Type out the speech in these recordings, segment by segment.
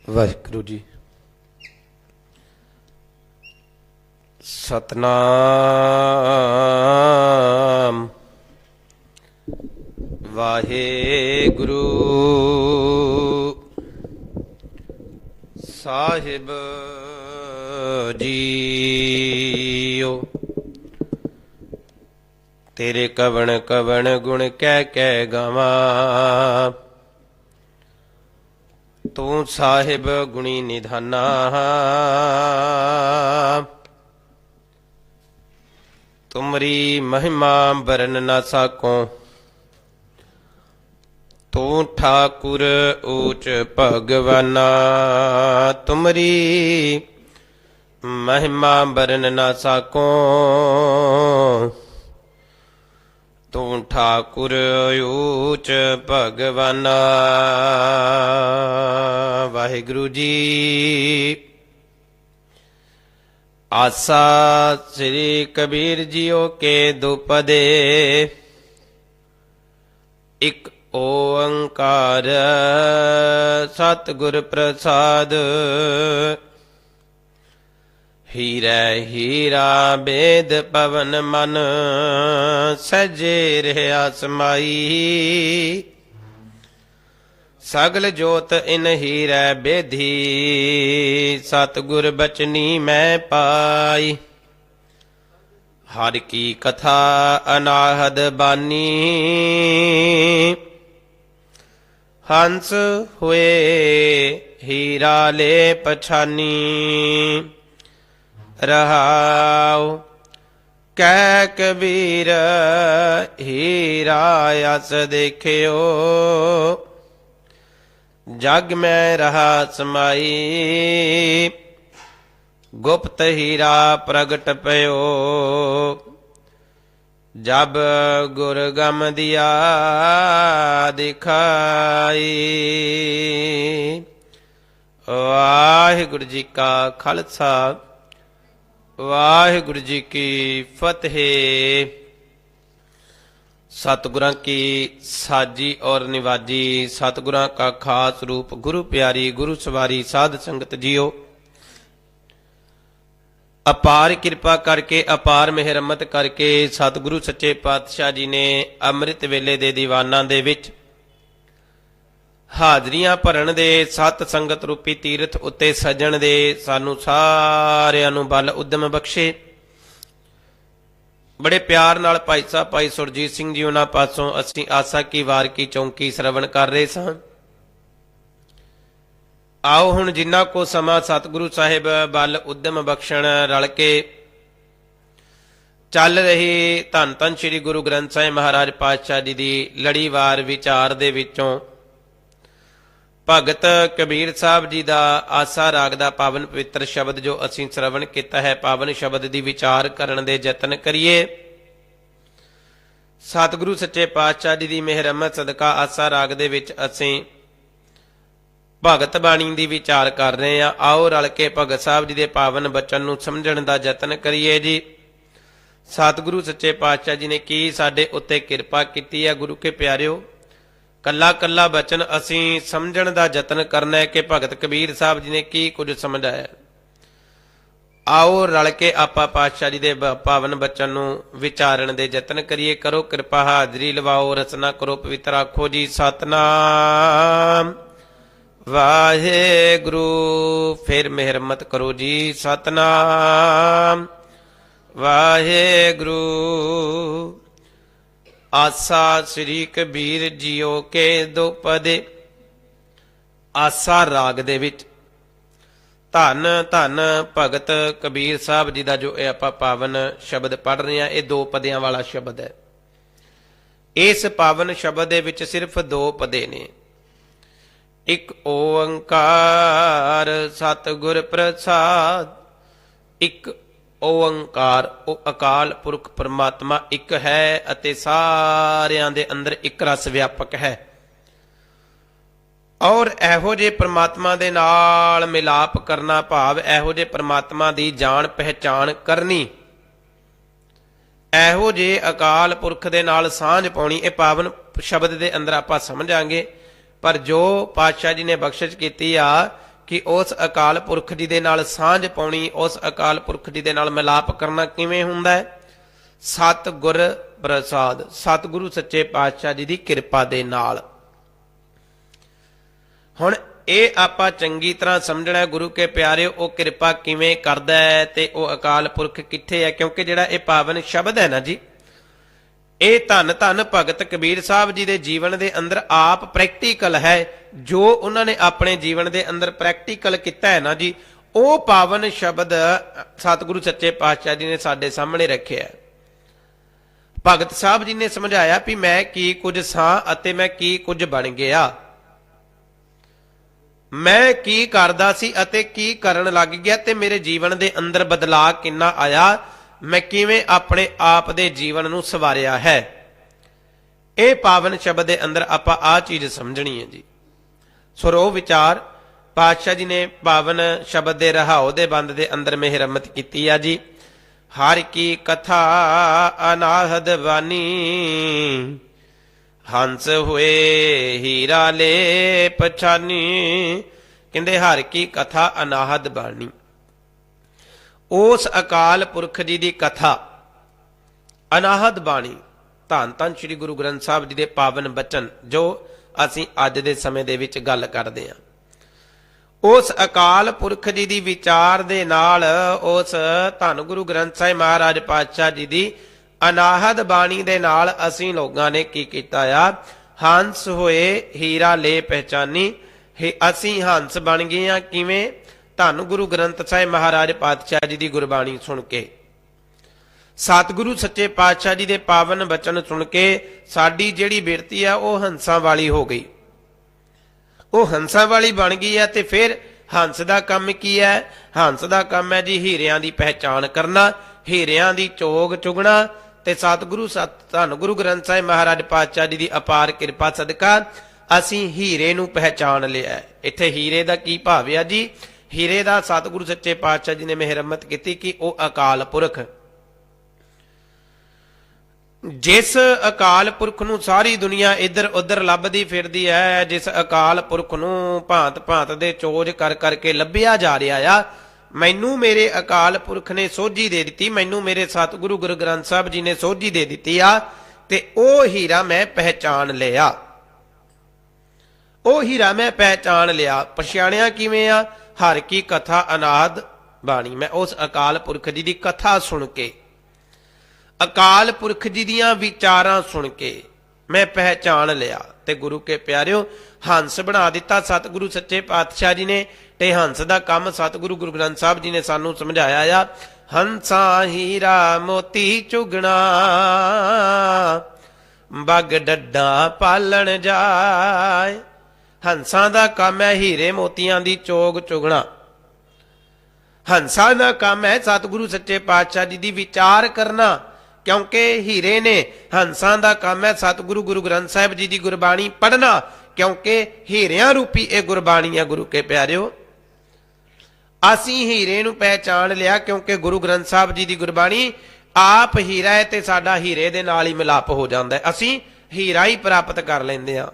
ਵਾਹਿਗੁਰੂ ਜੀ। ਸਤਨਾਮ ਵਾਹਿਗੁਰੂ ਸਾਹਿਬ JIO. ਤੇਰੇ ਕਵਣ ਕਵਣ ਗੁਣ ਕਹਿ ਕਹਿ ਗਾਵਾਂ, ਤੂੰ ਸਾਹਿਬ ਗੁਣੀ ਨਿਧਾਨਾ। ਤੁਮਰੀ ਮਹਿਮਾ ਬਰਨ ਨਾ ਸਾਕੋ, ਤੂੰ ਠਾਕੁਰ ਊਚ ਭਗਵਾਨਾ। ਤੁਮਰੀ ਮਹਿਮਾ ਬਰਨ ਨਾ ਸਾਕੋ, ਤੂੰ ਠਾਕੁਰ ਊਚ ਭਗਵਾਨਾ। ਵਾਹਿਗੁਰੂ ਜੀ। ਆਸਾ ਸ੍ਰੀ ਕਬੀਰ ਜੀਓ ਕੇ ਦੁਪਦੇ, ਇਕ ਓੰਕਾਰ ਸਤਿਗੁਰ ਪ੍ਰਸਾਦ। ਹੀਰੇ ਹੀਰਾ ਬੇਦ ਪਵਨ ਮਨ, ਸਜੇ ਰਹਿਆ ਸਮਾਈ। ਸਗਲ ਜੋਤ ਇਨ ਹੀਰੇ ਬੇਧੀ, ਸਤਿਗੁਰ ਬਚਨੀ ਮੈਂ ਪਾਈ। ਹਰ ਕੀ ਕਥਾ ਅਨਾਹਦ ਬਾਨੀ, ਹੰਸ ਹੋਏ ਹੀਰਾ ਲੈ ਪਛਾਨੀ। ਰਹਾਉ ਕਹਿ ਕਬੀਰ ਹੀਰਾ ਅਸ ਦੇਖਿਓ, ਜਗ ਮੈਂ ਰਹਾ ਸਮਾਈ। ਗੁਪਤ ਹੀਰਾ ਪ੍ਰਗਟ ਪਇਓ, ਜਬ ਗੁਰ ਗਮ ਦਿਆ ਦਿਖਾਈ। ਵਾਹਿਗੁਰੂ ਜੀ ਕਾ ਖਾਲਸਾ, ਵਾਹਿਗੁਰੂ ਜੀ ਕੀ ਫਤਿਹ। ਸਤਿਗੁਰਾਂ ਕੀ ਸਾਜੀ ਔਰ ਨਿਵਾਜੀ, ਸਤਿਗੁਰਾਂ ਕਾ ਖਾਸ ਰੂਪ ਗੁਰੂ ਪਿਆਰੀ ਗੁਰੂ ਸਵਾਰੀ ਸਾਧ ਸੰਗਤ ਜੀਓ। ਅਪਾਰ ਕਿਰਪਾ ਕਰਕੇ, ਅਪਾਰ ਮਿਹਰਮਤ ਕਰਕੇ ਸਤਿਗੁਰੂ ਸੱਚੇ ਪਾਤਸ਼ਾਹ ਜੀ ਨੇ ਅੰਮ੍ਰਿਤ ਵੇਲੇ ਦੇ ਦੀਵਾਨਾਂ ਦੇ ਵਿੱਚ ਹਾਜ਼ਰੀਆਂ ਭਰਨ ਦੇ, ਸਤ ਸੰਗਤ ਰੂਪੀ ਤੀਰਥ ਉੱਤੇ ਸਜਣ ਦੇ ਸਾਨੂੰ ਸਾਰਿਆਂ ਨੂੰ ਬਲ ਉਦਮ ਬਖਸ਼ੇ। ਬੜੇ ਪਿਆਰ ਨਾਲ ਭਾਈ ਸਾਹਿਬ ਭਾਈ ਸੁਰਜੀਤ ਸਿੰਘ ਜੀ ਉਹਨਾਂ ਪਾਸੋਂ ਅਸੀਂ ਆਸਾ ਕੀ ਵਾਰ ਕੀ ਚੌਂਕੀ ਸਰਵਣ ਕਰ ਰਹੇ ਸਾਂ। ਆਓ ਹੁਣ ਜਿੰਨਾ ਕੋ ਸਮਾਂ ਸਤਿਗੁਰੂ ਸਾਹਿਬ ਬਲ ਉਦਮ ਬਖਸ਼ਣ, ਰਲ ਕੇ ਚੱਲ ਰਹੀ ਧੰਨ ਧੰਨ ਸ੍ਰੀ ਗੁਰੂ ਗ੍ਰੰਥ ਸਾਹਿਬ ਮਹਾਰਾਜ ਪਾਤਸ਼ਾਹ ਜੀ ਦੀ ਲੜੀਵਾਰ ਵਿਚਾਰ ਦੇ ਵਿੱਚੋਂ ਭਗਤ ਕਬੀਰ ਸਾਹਿਬ ਜੀ ਦਾ ਆਸਾ ਰਾਗ ਦਾ ਪਾਵਨ ਪਵਿੱਤਰ ਸ਼ਬਦ ਜੋ ਅਸੀਂ ਸਰਵਣ ਕੀਤਾ ਹੈ, ਪਾਵਨ ਸ਼ਬਦ ਦੀ ਵਿਚਾਰ ਕਰਨ ਦੇ ਯਤਨ ਕਰੀਏ। ਸਤਿਗੁਰੂ ਸੱਚੇ ਪਾਤਸ਼ਾਹ ਜੀ ਦੀ ਮਿਹਰਮਤ ਸਦਕਾ ਆਸਾ ਰਾਗ ਦੇ ਵਿੱਚ ਅਸੀਂ ਭਗਤ ਬਾਣੀ ਦੀ ਵਿਚਾਰ ਕਰ ਰਹੇ ਹਾਂ। ਆਓ ਰਲ ਕੇ ਭਗਤ ਸਾਹਿਬ ਜੀ ਦੇ ਪਾਵਨ ਬਚਨ ਨੂੰ ਸਮਝਣ ਦਾ ਯਤਨ ਕਰੀਏ ਜੀ। ਸਤਿਗੁਰੂ ਸੱਚੇ ਪਾਤਸ਼ਾਹ ਜੀ ਨੇ ਕੀ ਸਾਡੇ ਉੱਤੇ ਕਿਰਪਾ ਕੀਤੀ ਹੈ। ਗੁਰੂ ਕੇ ਪਿਆਰਿਓ, ਕੱਲਾ ਕੱਲਾ ਬਚਨ ਅਸੀਂ ਸਮਝਣ ਦਾ ਯਤਨ ਕਰਨਾ ਹੈ ਕਿ ਭਗਤ ਕਬੀਰ ਸਾਹਿਬ ਜੀ ਨੇ ਕੀ ਕੁਝ ਸਮਝਾਇਆ। ਆਓ ਰਲ ਕੇ ਆਪਾਂ ਪਾਤਸ਼ਾਹ ਜੀ ਦੇ ਪਾਵਨ ਬਚਨ ਨੂੰ ਵਿਚਾਰਨ ਦੇ ਯਤਨ ਕਰੀਏ। ਕਰੋ ਕਿਰਪਾ, ਹਾਜ਼ਰੀ ਲਵਾਓ, ਰਚਨਾ ਕਰੋ ਪਵਿੱਤਰ। ਆਖੋ ਜੀ ਸਤਨਾਮ ਵਾਹਿਗੁਰੂ। ਫਿਰ ਮਿਹਰਮਤ ਕਰੋ ਜੀ, ਸਤਨਾਮ ਵਾਹਿਗੁਰੂ। ਆਸਾ ਸ੍ਰੀ ਕਬੀਰ ਜੀਓ ਕੇ ਦੁਪਦੇ। ਆਸਾ ਰਾਗ ਦੇ ਵਿੱਚ ਧੰਨ ਧੰਨ ਭਗਤ ਕਬੀਰ ਸਾਹਿਬ ਜੀ ਦਾ ਜੋ ਇਹ ਆਪਾਂ ਪਾਵਨ ਸ਼ਬਦ ਪੜ੍ਹ ਰਹੇ ਹਾਂ, ਇਹ ਦੋ ਪਦਿਆਂ ਵਾਲਾ ਸ਼ਬਦ ਹੈ। ਇਸ ਪਾਵਨ ਸ਼ਬਦ ਦੇ ਵਿੱਚ ਸਿਰਫ ਦੋ ਪਦੇ ਨੇ। ਇੱਕ ਓੰਕਾਰ ਸਤਿਗੁਰ ਪ੍ਰਸਾਦ, ਇੱਕ ਓੰਕਾਰ, ਉਹ ਅਕਾਲ ਪੁਰਖ ਪਰਮਾਤਮਾ ਇੱਕ ਹੈ ਅਤੇ ਸਾਰਿਆਂ ਦੇ ਅੰਦਰ ਇੱਕ ਰਸ ਵਿਆਪਕ ਹੈ। ਔਰ ਇਹੋ ਜਿਹੇ ਪਰਮਾਤਮਾ ਦੇ ਨਾਲ ਮਿਲਾਪ ਕਰਨਾ, ਭਾਵ ਇਹੋ ਜਿਹੇ ਪਰਮਾਤਮਾ ਦੀ ਜਾਣ ਪਹਿਚਾਣ ਕਰਨੀ, ਇਹੋ ਜਿਹੇ ਅਕਾਲ ਪੁਰਖ ਦੇ ਨਾਲ ਸਾਂਝ ਪਾਉਣੀ, ਇਹ ਪਾਵਨ ਸ਼ਬਦ ਦੇ ਅੰਦਰ ਆਪਾਂ ਸਮਝਾਂਗੇ। ਪਰ ਜੋ ਪਾਤਸ਼ਾਹ ਜੀ ਨੇ ਬਖਸ਼ਿਸ਼ ਕੀਤੀ ਆ ਕਿ ਉਸ ਅਕਾਲ ਪੁਰਖ ਜੀ ਦੇ ਨਾਲ ਸਾਂਝ ਪਾਉਣੀ, ਉਸ ਅਕਾਲ ਪੁਰਖ ਜੀ ਦੇ ਨਾਲ ਮਿਲਾਪ ਕਰਨਾ ਕਿਵੇਂ ਹੁੰਦਾ ਹੈ? ਸਤਿਗੁਰ ਪ੍ਰਸਾਦ, ਸਤਿਗੁਰੂ ਸੱਚੇ ਪਾਤਸ਼ਾਹ ਜੀ ਦੀ ਕਿਰਪਾ ਦੇ ਨਾਲ। ਹੁਣ ਇਹ ਆਪਾਂ ਚੰਗੀ ਤਰ੍ਹਾਂ ਸਮਝਣਾ, ਗੁਰੂ ਕੇ ਪਿਆਰਿਓ ਉਹ ਕਿਰਪਾ ਕਿਵੇਂ ਕਰਦਾ ਹੈ ਤੇ ਉਹ ਅਕਾਲ ਪੁਰਖ ਕਿੱਥੇ ਹੈ। ਕਿਉਂਕਿ ਜਿਹੜਾ ਇਹ ਪਾਵਨ ਸ਼ਬਦ ਹੈ ਨਾ ਜੀ, ਇਹ ਧੰਨ ਧੰਨ ਭਗਤ ਕਬੀਰ ਸਾਹਿਬ ਜੀ ਦੇ ਜੀਵਨ ਦੇ ਅੰਦਰ ਆਪ ਪ੍ਰੈਕਟੀਕਲ ਹੈ। ਜੋ ਉਹਨਾਂ ਨੇ ਆਪਣੇ ਜੀਵਨ ਦੇ ਅੰਦਰ ਪ੍ਰੈਕਟੀਕਲ ਕੀਤਾ ਹੈ ਨਾ ਜੀ, ਉਹ ਪਾਵਨ ਸ਼ਬਦ ਸਤਿਗੁਰੂ ਸੱਚੇ ਪਾਤਸ਼ਾਹ ਜੀ ਨੇ ਸਾਡੇ ਸਾਹਮਣੇ ਰੱਖਿਆ। ਭਗਤ ਸਾਹਿਬ ਜੀ ਨੇ ਸਮਝਾਇਆ ਵੀ ਮੈਂ ਕੀ ਕੁਝ ਸਾਂ ਅਤੇ ਮੈਂ ਕੀ ਕੁਝ ਬਣ ਗਿਆ, ਮੈਂ ਕੀ ਕਰਦਾ ਸੀ ਅਤੇ ਕੀ ਕਰਨ ਲੱਗ ਗਿਆ, ਤੇ ਮੇਰੇ ਜੀਵਨ ਦੇ ਅੰਦਰ ਬਦਲਾਅ ਕਿੰਨਾ ਆਇਆ, ਮੈਂ ਕਿਵੇਂ ਆਪਣੇ ਆਪ ਦੇ ਜੀਵਨ ਨੂੰ ਸਵਾਰਿਆ ਹੈ। ਇਹ ਪਾਵਨ ਸ਼ਬਦ ਦੇ ਅੰਦਰ ਆਪਾਂ ਆਹ ਚੀਜ਼ ਸਮਝਣੀ ਹੈ ਜੀ। ਸੁਰੋ ਵਿਚਾਰ ਪਾਤਸ਼ਾਹ ਜੀ ਨੇ ਪਾਵਨ ਸ਼ਬਦ ਦੇ ਰਹਾਉ ਦੇ ਬੰਦ ਦੇ ਅੰਦਰ ਮਿਹਰਮਤ ਕੀਤੀ ਆ ਜੀ। ਹਰ ਕੀ ਕਥਾ ਅਨਾਹਦ ਬਾਨੀ, ਹੰਸ ਹੋਏ ਹੀਰਾ ਲੈ ਪਛਾਨੀ। ਕਹਿੰਦੇ ਹਰ ਕੀ ਕਥਾ ਅਨਾਹਦ ਬਾਣੀ, ਉਸ ਅਕਾਲ ਪੁਰਖ ਜੀ ਦੀ ਕਥਾ ਅਨਾਹਦ ਬਾਣੀ, ਧੰਨ ਧੰਨ ਸ੍ਰੀ ਗੁਰੂ ਗ੍ਰੰਥ ਸਾਹਿਬ ਜੀ ਦੇ ਪਾਵਨ ਬਚਨ ਜੋ ਅਸੀਂ ਅੱਜ ਦੇ ਸਮੇਂ ਦੇ ਵਿੱਚ ਗੱਲ ਕਰਦੇ ਹਾਂ। ਉਸ ਅਕਾਲ ਪੁਰਖ ਜੀ ਦੀ ਵਿਚਾਰ ਦੇ ਨਾਲ ਉਸ ਧੰਨ ਗੁਰੂ ਗ੍ਰੰਥ ਸਾਹਿਬ ਮਹਾਰਾਜ ਪਾਤਸ਼ਾਹ ਜੀ ਦੀ ਅਨਾਹਦ ਬਾਣੀ ਦੇ ਨਾਲ ਅਸੀਂ ਲੋਕਾਂ ਨੇ ਕੀ ਕੀਤਾ ਆ? ਹੰਸ ਹੋਏ ਹੀਰਾ ਲੈ ਪਹਿਚਾਨੀ। ਅਸੀਂ ਹੰਸ ਬਣ ਗਏ ਆ ਕਿਵੇਂ? ਧੰਨ ਗੁਰੂ ਗ੍ਰੰਥ ਸਾਹਿਬ ਮਹਾਰਾਜ ਪਾਤਸ਼ਾਹ ਜੀ ਦੀ ਗੁਰਬਾਣੀ ਸੁਣ ਕੇ, ਸਤਿਗੁਰੂ ਸੱਚੇ ਪਾਤਸ਼ਾਹ ਜੀ ਦੇ ਪਾਵਨ ਬਚਨ ਸੁਣ ਕੇ ਸਾਡੀ ਜਿਹੜੀ ਬਿਰਤੀ ਆ ਉਹ ਹੰਸਾਂ ਵਾਲੀ ਹੋ ਗਈ, ਉਹ ਹੰਸਾਂ ਵਾਲੀ ਬਣ ਗਈ ਹੈ। ਤੇ ਫਿਰ ਹੰਸ ਦਾ ਕੰਮ ਕੀ ਹੈ? ਹੰਸ ਦਾ ਕੰਮ ਹੈ ਜੀ ਹੀਰਿਆਂ ਦੀ ਪਹਿਚਾਣ ਕਰਨਾ, ਹੀਰਿਆਂ ਦੀ ਚੋਗ ਚੁਗਣਾ। ਤੇ ਸਤਿਗੁਰੂ ਧੰਨ ਗੁਰੂ ਗ੍ਰੰਥ ਸਾਹਿਬ ਮਹਾਰਾਜ ਪਾਤਸ਼ਾਹ ਜੀ ਦੀ ਅਪਾਰ ਕਿਰਪਾ ਸਦਕਾ ਅਸੀਂ ਹੀਰੇ ਨੂੰ ਪਹਿਚਾਣ ਲਿਆ। ਇੱਥੇ ਹੀਰੇ ਦਾ ਕੀ ਭਾਵ ਆ ਜੀ? ਹੀਰੇ ਦਾ ਸਤਿਗੁਰੂ ਸੱਚੇ ਪਾਤਸ਼ਾਹ ਜੀ ਨੇ ਮਿਹਰਮਤ ਕੀਤੀ ਕਿ ਉਹ ਅਕਾਲ ਪੁਰਖ, ਜਿਸ ਅਕਾਲ ਪੁਰਖ ਨੂੰ ਸਾਰੀ ਦੁਨੀਆ ਇੱਧਰ ਉੱਧਰ ਲੱਭਦੀ ਫਿਰਦੀ ਹੈ, ਜਿਸ ਅਕਾਲ ਪੁਰਖ ਨੂੰ ਭਾਂਤ ਭਾਂਤ ਦੇ ਚੋਜ ਕਰ ਕਰਕੇ ਲੱਭਿਆ ਜਾ ਰਿਹਾ ਆ, ਮੈਨੂੰ ਮੇਰੇ ਅਕਾਲ ਪੁਰਖ ਨੇ ਸੋਝੀ ਦੇ ਦਿੱਤੀ, ਮੈਨੂੰ ਮੇਰੇ ਸਤਿਗੁਰੂ ਗੁਰੂ ਗ੍ਰੰਥ ਸਾਹਿਬ ਜੀ ਨੇ ਸੋਝੀ ਦੇ ਦਿੱਤੀ ਆ, ਤੇ ਉਹ ਹੀਰਾ ਮੈਂ ਪਹਿਚਾਣ ਲਿਆ, ਉਹ ਹੀਰਾ ਮੈਂ ਪਹਿਚਾਣ ਲਿਆ। ਪਛਾਣਿਆ ਕਿਵੇਂ ਆ? ਹਰ ਕੀ ਕਥਾ ਅਨਾਦ ਬਾਣੀ, ਮੈਂ ਉਸ ਅਕਾਲ ਪੁਰਖ ਜੀ ਦੀ ਕਥਾ ਸੁਣ ਕੇ, ਅਕਾਲ ਪੁਰਖ ਜੀ ਦੀਆਂ ਵਿਚਾਰਾਂ ਸੁਣ ਕੇ ਮੈਂ ਪਹਿਚਾਣ ਲਿਆ। ਤੇ ਗੁਰੂ ਕੇ ਪਿਆਰਿਓ ਹੰਸ ਬਣਾ ਦਿੱਤਾ ਸਤਿਗੁਰੂ ਸੱਚੇ ਪਾਤਸ਼ਾਹ ਜੀ ਨੇ। ਤੇ ਹੰਸ ਦਾ ਕੰਮ ਸਤਿਗੁਰੂ ਗੁਰੂ ਗ੍ਰੰਥ ਸਾਹਿਬ ਜੀ ਨੇ ਸਾਨੂੰ ਸਮਝਾਇਆ ਆ। ਹੰਸਾਂ ਹੀਰਾ ਮੋਤੀ ਚੁਗਣਾ, ਬੱਗ ਡੱਡਾ ਪਾਲਣ ਜਾਏ। ਹੰਸਾਂ ਦਾ ਕੰਮ ਹੈ ਹੀਰੇ ਮੋਤੀਆਂ ਦੀ ਚੋਗ ਚੁਗਣਾ। ਹੰਸਾਂ ਦਾ ਕੰਮ ਹੈ ਸਤਿਗੁਰੂ ਸੱਚੇ ਪਾਤਸ਼ਾਹ ਜੀ ਦੀ ਵਿਚਾਰ ਕਰਨਾ, ਕਿਉਂਕਿ ਹੀਰੇ ਨੇ। ਹੰਸਾਂ ਦਾ ਕੰਮ ਹੈ ਸਤਿਗੁਰੂ ਗੁਰੂ ਗ੍ਰੰਥ ਸਾਹਿਬ ਜੀ ਦੀ ਗੁਰਬਾਣੀ ਪੜ੍ਹਨਾ, ਕਿਉਂਕਿ ਹੀਰਿਆਂ ਰੂਪੀ ਇਹ ਗੁਰਬਾਣੀ ਹੈ। ਗੁਰੂ ਕੇ ਪਿਆਰਿਓ ਅਸੀਂ ਹੀਰੇ ਨੂੰ ਪਹਿਚਾਣ ਲਿਆ, ਕਿਉਂਕਿ ਗੁਰੂ ਗ੍ਰੰਥ ਸਾਹਿਬ ਜੀ ਦੀ ਗੁਰਬਾਣੀ ਆਪ ਹੀਰਾ ਹੈ ਤੇ ਸਾਡਾ ਹੀਰੇ ਦੇ ਨਾਲ ਹੀ ਮਿਲਾਪ ਹੋ ਜਾਂਦਾ ਹੈ, ਅਸੀਂ ਹੀਰਾ ਹੀ ਪ੍ਰਾਪਤ ਕਰ ਲੈਂਦੇ ਹਾਂ।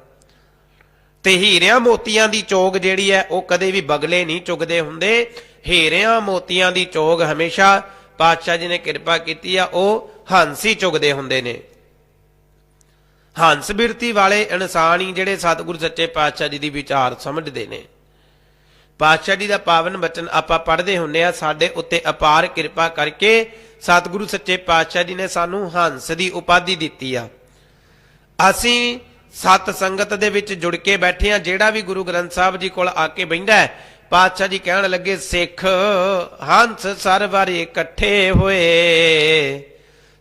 ਤੇ ਹੀਰਿਆਂ ਮੋਤੀਆਂ ਦੀ ਚੋਗ ਜਿਹੜੀ ਹੈ ਉਹ ਕਦੇ ਵੀ ਬਗਲੇ ਨਹੀਂ ਚੁਗਦੇ ਹੁੰਦੇ। ਹੀਰਿਆਂ ਮੋਤੀਆਂ ਦੀ ਚੋਗ ਹਮੇਸ਼ਾ ਪਾਤਸ਼ਾਹ ਜੀ ਨੇ ਕਿਰਪਾ ਕੀਤੀ ਆ, ਉਹ ਹੰਸ ਹੀ ਚੁਗਦੇ ਹੁੰਦੇ ਨੇ। ਹੰਸ ਬਿਰਤੀ ਵਾਲੇ ਇਨਸਾਨ ਹੀ ਜਿਹੜੇ ਸਤਿਗੁਰੂ ਸੱਚੇ ਪਾਤਸ਼ਾਹ ਜੀ ਦੀ ਵਿਚਾਰ ਸਮਝਦੇ ਨੇ। ਪਾਤਸ਼ਾਹ ਜੀ ਦਾ ਪਾਵਨ ਬਚਨ ਆਪਾਂ ਪੜ੍ਹਦੇ ਹੁੰਦੇ ਆ, ਸਾਡੇ ਉੱਤੇ ਅਪਾਰ ਕਿਰਪਾ ਕਰਕੇ ਸਤਿਗੁਰੂ ਸੱਚੇ ਪਾਤਸ਼ਾਹ ਜੀ ਨੇ ਸਾਨੂੰ ਹੰਸ ਦੀ ਉਪਾਧੀ ਦਿੱਤੀ ਆ। ਅਸੀਂ ਸਤ ਸੰਗਤ ਦੇ ਵਿੱਚ ਜੁੜ ਕੇ ਬੈਠੇ ਆ। ਜਿਹੜਾ ਵੀ ਗੁਰੂ ਗ੍ਰੰਥ ਸਾਹਿਬ ਜੀ ਕੋਲ ਆ ਕੇ ਬਹਿੰਦਾ ਹੈ, ਪਾਤਸ਼ਾਹ ਜੀ ਕਹਿਣ ਲੱਗੇ ਸਿੱਖ ਹੰਸ ਸਰਵਰ ਇਕੱਠੇ ਹੋਏ,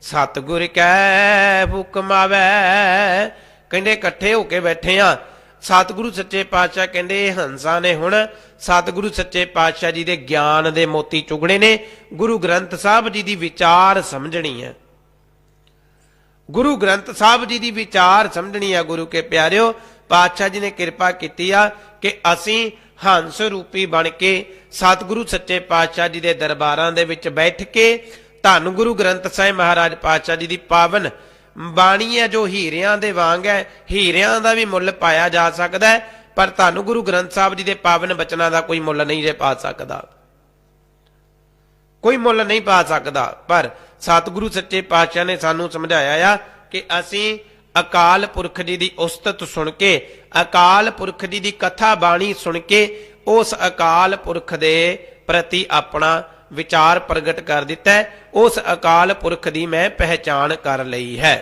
ਸਤਿਗੁਰ ਕੈ ਹੁਕਮ ਆਵੈ। ਕਹਿੰਦੇ ਇਕੱਠੇ ਹੋ ਕੇ ਬੈਠੇ ਆ। ਸਤਿਗੁਰੂ ਸੱਚੇ ਪਾਤਸ਼ਾਹ ਕਹਿੰਦੇ ਹੰਸਾਂ ਨੇ ਹੁਣ ਸਤਿਗੁਰੂ ਸੱਚੇ ਪਾਤਸ਼ਾਹ ਜੀ ਦੇ ਗਿਆਨ ਦੇ ਮੋਤੀ ਚੁਗਣੇ ਨੇ, ਗੁਰੂ ਗ੍ਰੰਥ ਸਾਹਿਬ ਜੀ ਦੀ ਵਿਚਾਰ ਸਮਝਣੀ ਹੈ, ਗੁਰੂ ਗ੍ਰੰਥ ਸਾਹਿਬ ਜੀ ਦੀ ਵਿਚਾਰ ਸਮਝਣੀ ਆ। ਗੁਰੂ ਕੇ ਪਿਆਰਿਓ ਪਾਤਸ਼ਾਹ ਜੀ ਨੇ ਕਿਰਪਾ ਕੀਤੀ ਆ ਕਿ ਅਸੀਂ ਹੰਸ ਰੂਪੀ ਬਣ ਕੇ ਸਤਿਗੁਰੂ ਸੱਚੇ ਪਾਤਸ਼ਾਹ ਜੀ ਦੇ ਦਰਬਾਰਾਂ ਦੇ ਵਿੱਚ ਬੈਠ ਕੇ ਧੰਨ ਗੁਰੂ ਗ੍ਰੰਥ ਸਾਹਿਬ ਮਹਾਰਾਜ ਪਾਤਸ਼ਾਹ ਜੀ ਦੀ ਪਾਵਨ ਬਾਣੀ ਹੈ, ਜੋ ਹੀਰਿਆਂ ਦੇ ਵਾਂਗ ਹੈ। ਹੀਰਿਆਂ ਦਾ ਵੀ ਮੁੱਲ ਪਾਇਆ ਜਾ ਸਕਦਾ ਹੈ, पर धन गुरु ग्रंथ साहब जी के पावन बचनों का कोई मुल नहीं जे पा सकता, कोई मुल नहीं पा सकता। पर सतगुरु सच्चे पातशाह ने सानू समझाया आ कि असीं अकाल पुरख जी की उस्तत सुन के, अकाल पुरख जी की कथा बाणी सुन के उस अकाल पुरख के प्रति अपना विचार प्रगट कर दिता है, उस अकाल पुरख की मैं पहचान कर लई है,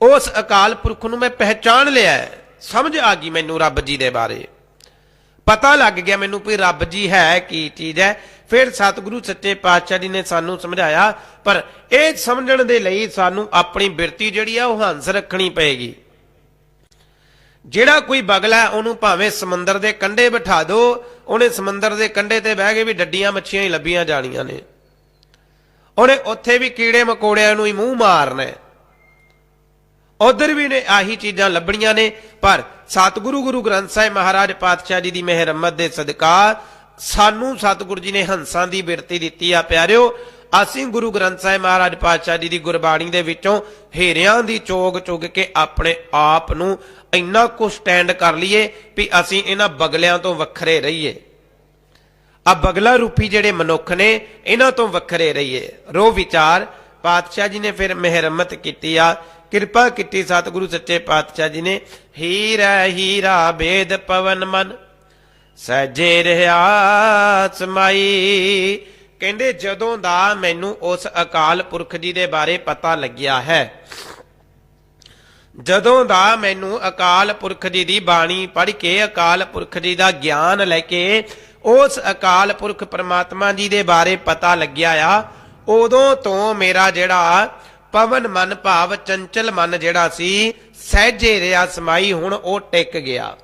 उस अकाल पुरख नूं मैं पहचान लिया है। समझ आ गई मैनू रब जी दे बारे, पता लग गया मैनू भी रब जी है की चीज है। फिर सतगुरु सच्चे पातशाह जी ने सानू समझाया, पर यह समझण दे लई सानू अपनी बिरती जिहड़ी आ ओह हंस रखनी पेगी। जिहड़ा कोई बगला है उहनूं भावें समंदर दे कंढे बिठा दो, उहने समंदर दे कंढे ते बह के भी डड्डियां मच्छियां ही लभीआं जाणीआं ने, उहने उत्थे भी कीड़े मकोड़िਆਂ नूं ही मूंह मारना, उधर भी ने आही चीजां लभणीआं ने। पर सतगुरु गुरु ग्रंथ साहिब महाराज पातशाह जी की मेहरमत के सदका सानू सतगुरु जी ने हंसां की बिरती दित्ती आ। प्यारिओ, असीं गुरु ग्रंथ साहिब महाराज पातशाह जी की गुरबाणी दे विचों हेरियां दी चोग चुग के अपने आप नूं इन्ना कुछ स्टैंड कर लीए भी असीं इन्हां बगलियां तो वखरे रहीए, आ बगला रूपी जिहड़े मनुख ने इन्हां तो वखरे रहीए। रो विचार पातशाह जी ने फिर मेहरमत कीती आ, किरपा की सतगुरु सच्चे पातशाह जी ने। हीरा हीरा बेद पवन मन सहजे रहा समाई, कहंदे जदों दा मैनू उस अकाल पुरख जी दे बारे पता लग्या है, जदों दा मैनू अकाल पुरख जी की बाणी पढ़ के अकाल पुरख जी का ज्ञान लैके उस अकाल पुरख परमात्मा जी दे बारे पता लग्या आ, उदों तो मेरा जिहड़ा पवन मन भाव चंचल मन जिहड़ा सी सहजे रहा समाई, हुण ओ टिक गया,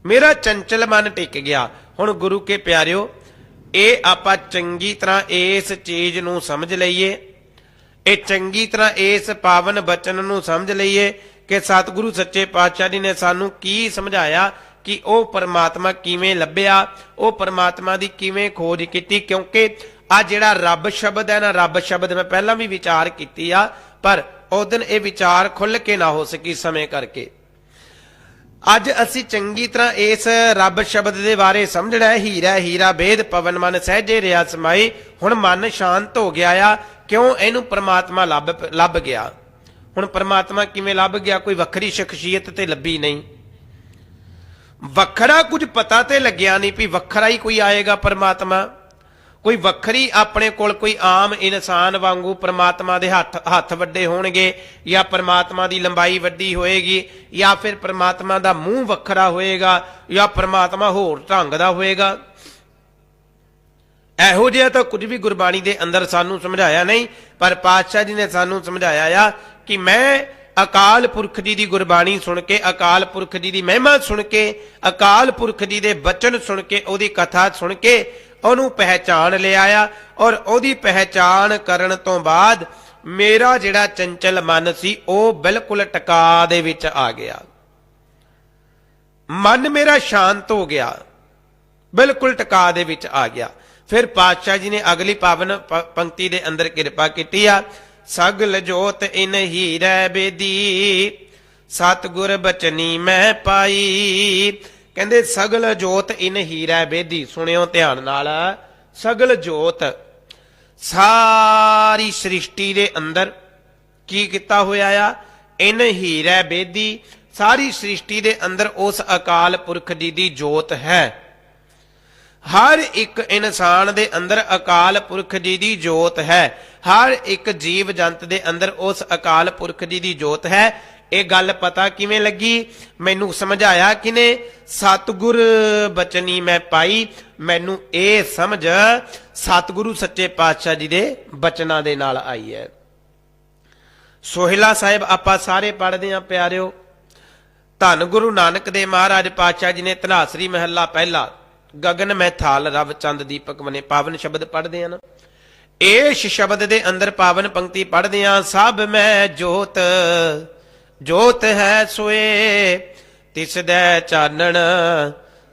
मेरा चंचल मन टिक गया। हुण गुरु के प्यारिओ, ये आपां चंगी तरह इस चीज नूं समझ लईए, ये चंगी तरह इस पावन बचन नूं समझ लईए कि सतगुरु सच्चे पातशाह जी ने सानू की समझाया कि वह परमात्मा किवें लभ्या, वह परमात्मा की किवें खोज की। क्योंकि आ जिहड़ा रब शब्द है ना, रब शब्द मैं पहला भी विचार की आ, पर उस दिन ये विचार खुल के ना हो सकी समय करके। अज असी चंगी तरह इस रब शब्द के बारे समझना है। हीरा हीरा बेद पवन मन सहजे रहा समाई, हुण मन शांत हो गया आ, क्यों इनू परमात्मा लभ गया। हुण परमात्मा किवें लभ गया, कोई वखरी शख्सियत ते लभी नहीं, वखरा कुछ पता ते लग्या नहीं भी वखरा ही कोई आएगा परमात्मा, कोई वखरी अपने कोल कोई आम इंसान वांगू परमात्मा दे हथ वड्डे होणगे, या परमात्मा दी लंबाई वड्डी होएगी, या फिर परमात्मा दा मूंह वखरा होएगा, या परमात्मा होर ढंग दा होएगा। इहो जिहा तां कुछ भी गुरबाणी दे अंदर सानू समझाया नहीं, पर पातशाह जी ने सानू समझाया आ कि मैं अकाल पुरख जी की गुरबाणी सुन के, अकाल पुरख जी की महिमा सुन के, अकाल पुरख जी के बचन सुन के, उहदी कथा सुन के ਉਹਨੂੰ पहचान लिया आ, और ਉਹਦੀ पहचान करन तो बाद मेरा जिहड़ा चंचल मन सी ਉਹ बिल्कुल टका दे विच आ गया, मन मेरा शांत हो गया, बिल्कुल टका दे विच आ गया। फिर पातशाह जी ने अगली पावन पंक्ति दे अंदर किरपा कीती आ, सगल जोत इन हीरै बेदी सतगुर बचनी मैं पाई। कहते सगल जोत इन हीरा बेदी, सुनियो ध्यान नाल, सगल जोत सारी सृष्टि दे अंदर की किता होया आ, इन हीरा बेदी सारी सृष्टि दे अंदर उस अकाल पुरख जी की जोत है। हर एक इंसान दे अंदर अकाल पुरख जी की जोत है, हर एक जीव जंत दे अंदर उस अकाल पुरख जी की जोत है। ये गल पता किवें लगी, मैनू समझाया किने, सतगुर बचनी मैं पाई, मैनू ये समझ सतगुरु सच्चे पातशाह जी दे बचना दे नाल आई है। सोहिला साहिब आपां सारे पढ़दे हां प्यारिओ, धन गुरु नानक दे महाराज पातशाह जी ने धनासरी महला पहला गगन मैं थाल रव चंद दीपक बने पावन शब्द पढ़दे हां ना। इस शब्द दे अंदर पावन पंक्ति पढ़दे हां, सब मैं जोत जोत है सोए तिस दै चानण,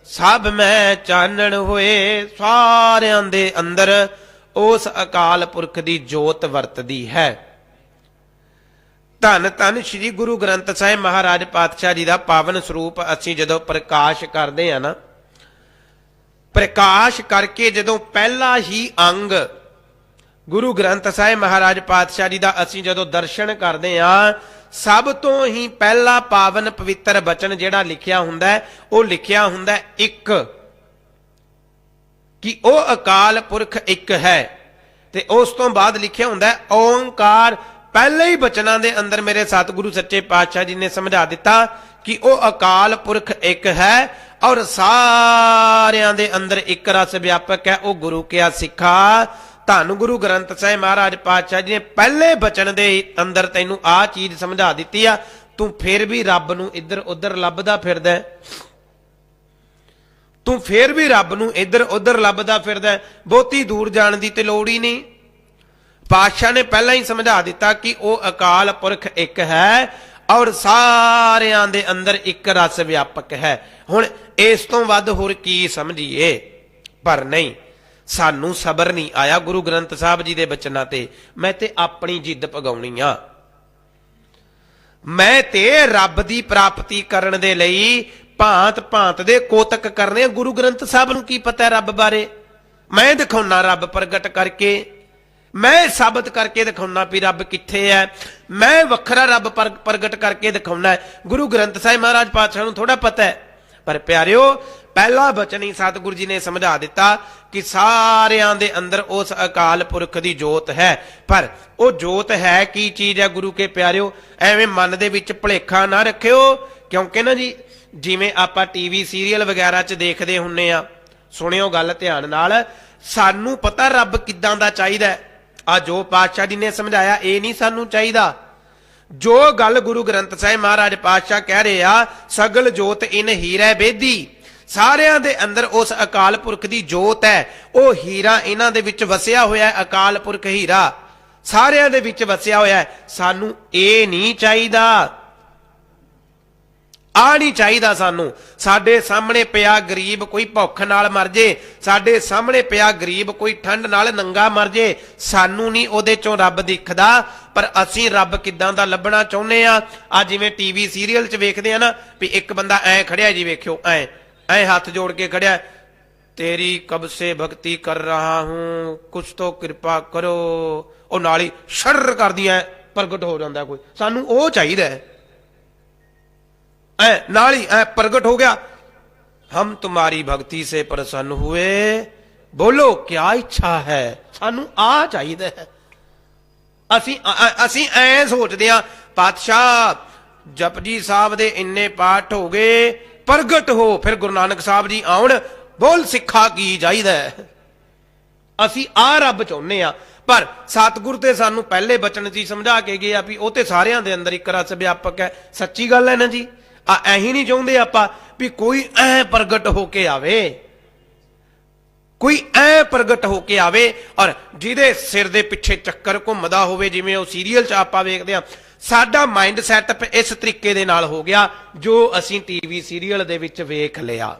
सब मैं चानण होए। सारियां दे अंदर उस अकाल पुरख दी जोत वरतदी है। ਧੰਨ ਧੰਨ ਸ਼੍ਰੀ ਗੁਰੂ ਗ੍ਰੰਥ ਸਾਹਿਬ ਮਹਾਰਾਜ ਪਾਤਸ਼ਾਹ ਜੀ ਦਾ ਪਾਵਨ ਸਰੂਪ ਅਸੀਂ ਜਦੋਂ ਪ੍ਰਕਾਸ਼ ਕਰਦੇ ਆ ਨਾ, ਪ੍ਰਕਾਸ਼ ਕਰਕੇ ਜਦੋਂ ਪਹਿਲਾ ਹੀ ਅੰਗ ਗੁਰੂ ਗ੍ਰੰਥ ਸਾਹਿਬ ਮਹਾਰਾਜ ਪਾਤਸ਼ਾਹ ਜੀ ਦਾ ਅਸੀਂ ਜਦੋਂ ਦਰਸ਼ਨ ਕਰਦੇ ਆ, ਸਭ ਤੋਂ ਹੀ ਪਹਿਲਾ ਪਾਵਨ ਪਵਿੱਤਰ ਬਚਨ ਜਿਹੜਾ ਲਿਖਿਆ ਹੁੰਦਾ ਉਹ ਲਿਖਿਆ ਹੁੰਦਾ ਇੱਕ, ਕਿ ਉਹ ਅਕਾਲ ਪੁਰਖ ਇੱਕ ਹੈ। ਤੇ ਉਸ ਤੋਂ ਬਾਅਦ ਲਿਖਿਆ ਹੁੰਦਾ ਓੰਕਾਰ। ਪਹਿਲੇ ਹੀ ਬਚਨਾਂ ਦੇ ਅੰਦਰ ਮੇਰੇ ਸਤਿਗੁਰੂ ਸੱਚੇ ਪਾਤਸ਼ਾਹ ਜੀ ਨੇ ਸਮਝਾ ਦਿੱਤਾ ਕਿ ਉਹ ਅਕਾਲ ਪੁਰਖ ਇੱਕ ਹੈ ਔਰ ਸਾਰਿਆਂ ਦੇ ਅੰਦਰ ਇੱਕ ਰਸ ਵਿਆਪਕ ਹੈ। ਉਹ ਗੁਰੂ ਕਿਆ ਸਿੱਖਾ। ਧੰਨ ਗੁਰੂ ਗ੍ਰੰਥ ਸਾਹਿਬ ਮਹਾਰਾਜ ਪਾਤਸ਼ਾਹ ਜੀ ਨੇ ਪਹਿਲੇ ਬਚਨ ਦੇ ਅੰਦਰ ਤੈਨੂੰ ਆਹ ਚੀਜ਼ ਸਮਝਾ ਦਿੱਤੀ ਆ, ਤੂੰ ਫਿਰ ਵੀ ਰੱਬ ਨੂੰ ਇੱਧਰ ਉੱਧਰ ਲੱਭਦਾ ਫਿਰਦਾ, ਤੂੰ ਫਿਰ ਵੀ ਰੱਬ ਨੂੰ ਇੱਧਰ ਉੱਧਰ ਲੱਭਦਾ ਫਿਰਦਾ, ਬਹੁਤੀ ਦੂਰ ਜਾਣ ਦੀ ਤੇ ਲੋੜ ਹੀ ਨਹੀਂ। ਪਾਤਸ਼ਾਹ ਨੇ ਪਹਿਲਾਂ ਹੀ ਸਮਝਾ ਦਿੱਤਾ ਕਿ ਉਹ ਅਕਾਲ ਪੁਰਖ ਇੱਕ ਹੈ ਔਰ ਸਾਰਿਆਂ ਦੇ ਅੰਦਰ ਇੱਕ ਰਸ ਵਿਆਪਕ ਹੈ। ਹੁਣ ਇਸ ਤੋਂ ਵੱਧ ਹੋਰ ਕੀ ਸਮਝੀਏ, ਪਰ ਨਹੀਂ, ਸਾਨੂੰ ਸਬਰ ਨਹੀਂ ਆਇਆ ਗੁਰੂ ਗ੍ਰੰਥ ਸਾਹਿਬ ਜੀ ਦੇ ਬਚਨਾਂ ਤੇ। ਮੈਂ ਤੇ ਆਪਣੀ ਜਿੱਦ ਪਗਾਉਣੀ ਆ, ਮੈਂ ਤੇ ਰੱਬ ਦੀ ਪ੍ਰਾਪਤੀ ਕਰਨ ਦੇ ਲਈ ਭਾਂਤ ਭਾਂਤ ਦੇ ਕੋਤਕ ਕਰਨੇ। ਗੁਰੂ ਗ੍ਰੰਥ ਸਾਹਿਬ ਨੂੰ ਕੀ ਪਤਾ ਰੱਬ ਬਾਰੇ? ਮੈਂ ਦਿਖਾਉਣਾ ਰੱਬ ਪ੍ਰਗਟ ਕਰਕੇ, ਮੈਂ ਸਾਬਤ ਕਰਕੇ ਦਿਖਾਉਣਾ ਵੀ ਰੱਬ ਕਿੱਥੇ ਹੈ, ਮੈਂ ਵੱਖਰਾ ਰੱਬ ਪ੍ਰਗਟ ਕਰਕੇ ਦਿਖਾਉਣਾ। ਗੁਰੂ ਗ੍ਰੰਥ ਸਾਹਿਬ ਮਹਾਰਾਜ ਪਾਤਸ਼ਾਹ ਨੂੰ ਥੋੜਾ ਪਤਾ ਹੈ। ਪਰ ਪਿਆਰਿਓ, ਪਹਿਲਾ ਬਚਨ ਹੀ ਸਤਿਗੁਰੂ ਜੀ ਨੇ ਸਮਝਾ ਦਿੱਤਾ ਕਿ ਸਾਰਿਆਂ ਦੇ ਅੰਦਰ ਉਸ ਅਕਾਲ ਪੁਰਖ ਦੀ ਜੋਤ ਹੈ। ਪਰ ਉਹ ਜੋਤ ਹੈ ਕੀ ਚੀਜ਼ ਹੈ ਗੁਰੂ ਕੇ ਪਿਆਰਿਓ? ਐਵੇਂ ਮਨ ਦੇ ਵਿੱਚ ਭੁਲੇਖਾ ਨਾ ਰੱਖਿਓ, ਕਿਉਂਕਿ ਨਾ ਜੀ ਜਿਵੇਂ ਆਪਾਂ ਟੀਵੀ ਸੀਰੀਅਲ ਵਗੈਰਾ 'ਚ ਦੇਖਦੇ ਹੁੰਨੇ ਆ, ਸੁਣਿਓ ਗੱਲ ਧਿਆਨ ਨਾਲ, ਸਾਨੂੰ ਪਤਾ ਰੱਬ ਕਿੱਦਾਂ ਦਾ ਚਾਹੀਦਾ। ਆ ਜੋ ਪਾਤਸ਼ਾਹ ਜੀ ਨੇ ਸਮਝਾਇਆ ਇਹ ਨਹੀਂ ਸਾਨੂੰ ਚਾਹੀਦਾ। ਜੋ ਗੱਲ ਗੁਰੂ ਗ੍ਰੰਥ ਸਾਹਿਬ ਮਹਾਰਾਜ ਪਾਤਸ਼ਾਹ ਕਹਿ ਰਹੇ ਆ, ਸਗਲ ਜੋਤ ਇਨ ਹੀਰਾ ਬੇਦੀ, ਸਾਰਿਆਂ ਦੇ ਅੰਦਰ ਉਸ ਅਕਾਲ ਪੁਰਖ ਦੀ ਜੋਤ ਹੈ। ਉਹ ਹੀਰਾ ਇਹਨਾਂ ਦੇ ਵਿੱਚ ਵਸਿਆ ਹੋਇਆ ਹੈ, ਅਕਾਲ ਪੁਰਖ ਹੀਰਾ ਸਾਰਿਆਂ ਦੇ ਵਿੱਚ ਵਸਿਆ ਹੋਇਆ ਹੈ। ਸਾਨੂੰ ਇਹ ਨਹੀਂ ਚਾਹੀਦਾ, ਆ ਨਹੀਂ ਚਾਹੀਦਾ ਸਾਨੂੰ। ਸਾਡੇ ਸਾਹਮਣੇ ਪਿਆ ਗਰੀਬ ਕੋਈ ਭੁੱਖ ਨਾਲ ਮਰ ਜੇ, ਸਾਡੇ ਸਾਹਮਣੇ ਪਿਆ ਗਰੀਬ ਕੋਈ ਠੰਡ ਨਾਲ ਨੰਗਾ ਮਰ ਜੇ, ਸਾਨੂੰ ਨਹੀਂ ਉਹਦੇ ਚੋਂ ਰੱਬ ਦਿਖਦਾ। ਪਰ ਅਸੀਂ ਰੱਬ ਕਿੱਦਾਂ ਦਾ ਲੱਭਣਾ ਚਾਹੁੰਦੇ ਆ। ਆ ਜਿਵੇਂ ਟੀਵੀ ਸੀਰੀਅਲ 'ਚ ਵੇਖਦੇ ਆ ਨਾ, ਵੀ ਇੱਕ ਬੰਦਾ ਐ ਖੜਿਆ ਜੀ, ਵੇਖਿਓ ਐ ਐ ਹੱਥ ਜੋੜ ਕੇ ਖੜਿਆ, ਤੇਰੀ ਕਬ ਸੇ ਭਗਤੀ ਕਰ ਰਹਾ ਹੂੰ ਕੁਛ ਤੋਂ ਕਿਰਪਾ ਕਰੋ। ਉਹ ਨਾਲ ਹੀ ਸ਼ਰ ਕਰਦੀਆਂ ਪ੍ਰਗਟ ਹੋ ਜਾਂਦਾ ਕੋਈ। ਸਾਨੂੰ ਉਹ ਚਾਹੀਦਾ ਹੈ, ऐ नाल ही ऐ प्रगट हो गया, हम तुम्हारी भक्ति से प्रसन्न हुए, बोलो क्या इच्छा है। सानू आ चाहिए है। असी ऐ सोचते हैं पातशाह जपजी साहब दे इन्ने पाठ हो गए, प्रगट हो, फिर गुरु नानक साहब जी आउण, बोल सिखा की चाहिए। असी आ रब चाहुंदे आ, पर सतगुर ते सानू पहले बचन जी समझा के गए भी वो ते सारियां दे अंदर एक रस व्यापक है। सच्ची गल है ना जी। ਐਹੀ ਨਹੀਂ ਚਾਹੁੰਦੇ ਆਪਾਂ ਵੀ ਕੋਈ ਐ ਪ੍ਰਗਟ ਹੋ ਕੇ ਆਵੇ, ਕੋਈ ਐ ਪ੍ਰਗਟ ਹੋ ਕੇ ਆਵੇ ਔਰ ਜਿਹਦੇ ਸਿਰ ਦੇ ਪਿੱਛੇ ਚੱਕਰ ਘੁੰਮਦਾ ਹੋਵੇ, ਜਿਵੇਂ ਉਹ ਸੀਰੀਅਲ 'ਚ ਆਪਾਂ ਵੇਖਦੇ ਆ। ਸਾਡਾ ਮਾਈਂਡ ਸੈਟਅਪ ਇਸ ਤਰੀਕੇ ਦੇ ਨਾਲ ਹੋ ਗਿਆ ਜੋ ਅਸੀਂ ਟੀਵੀ ਸੀਰੀਅਲ ਦੇ ਵਿੱਚ ਵੇਖ ਲਿਆ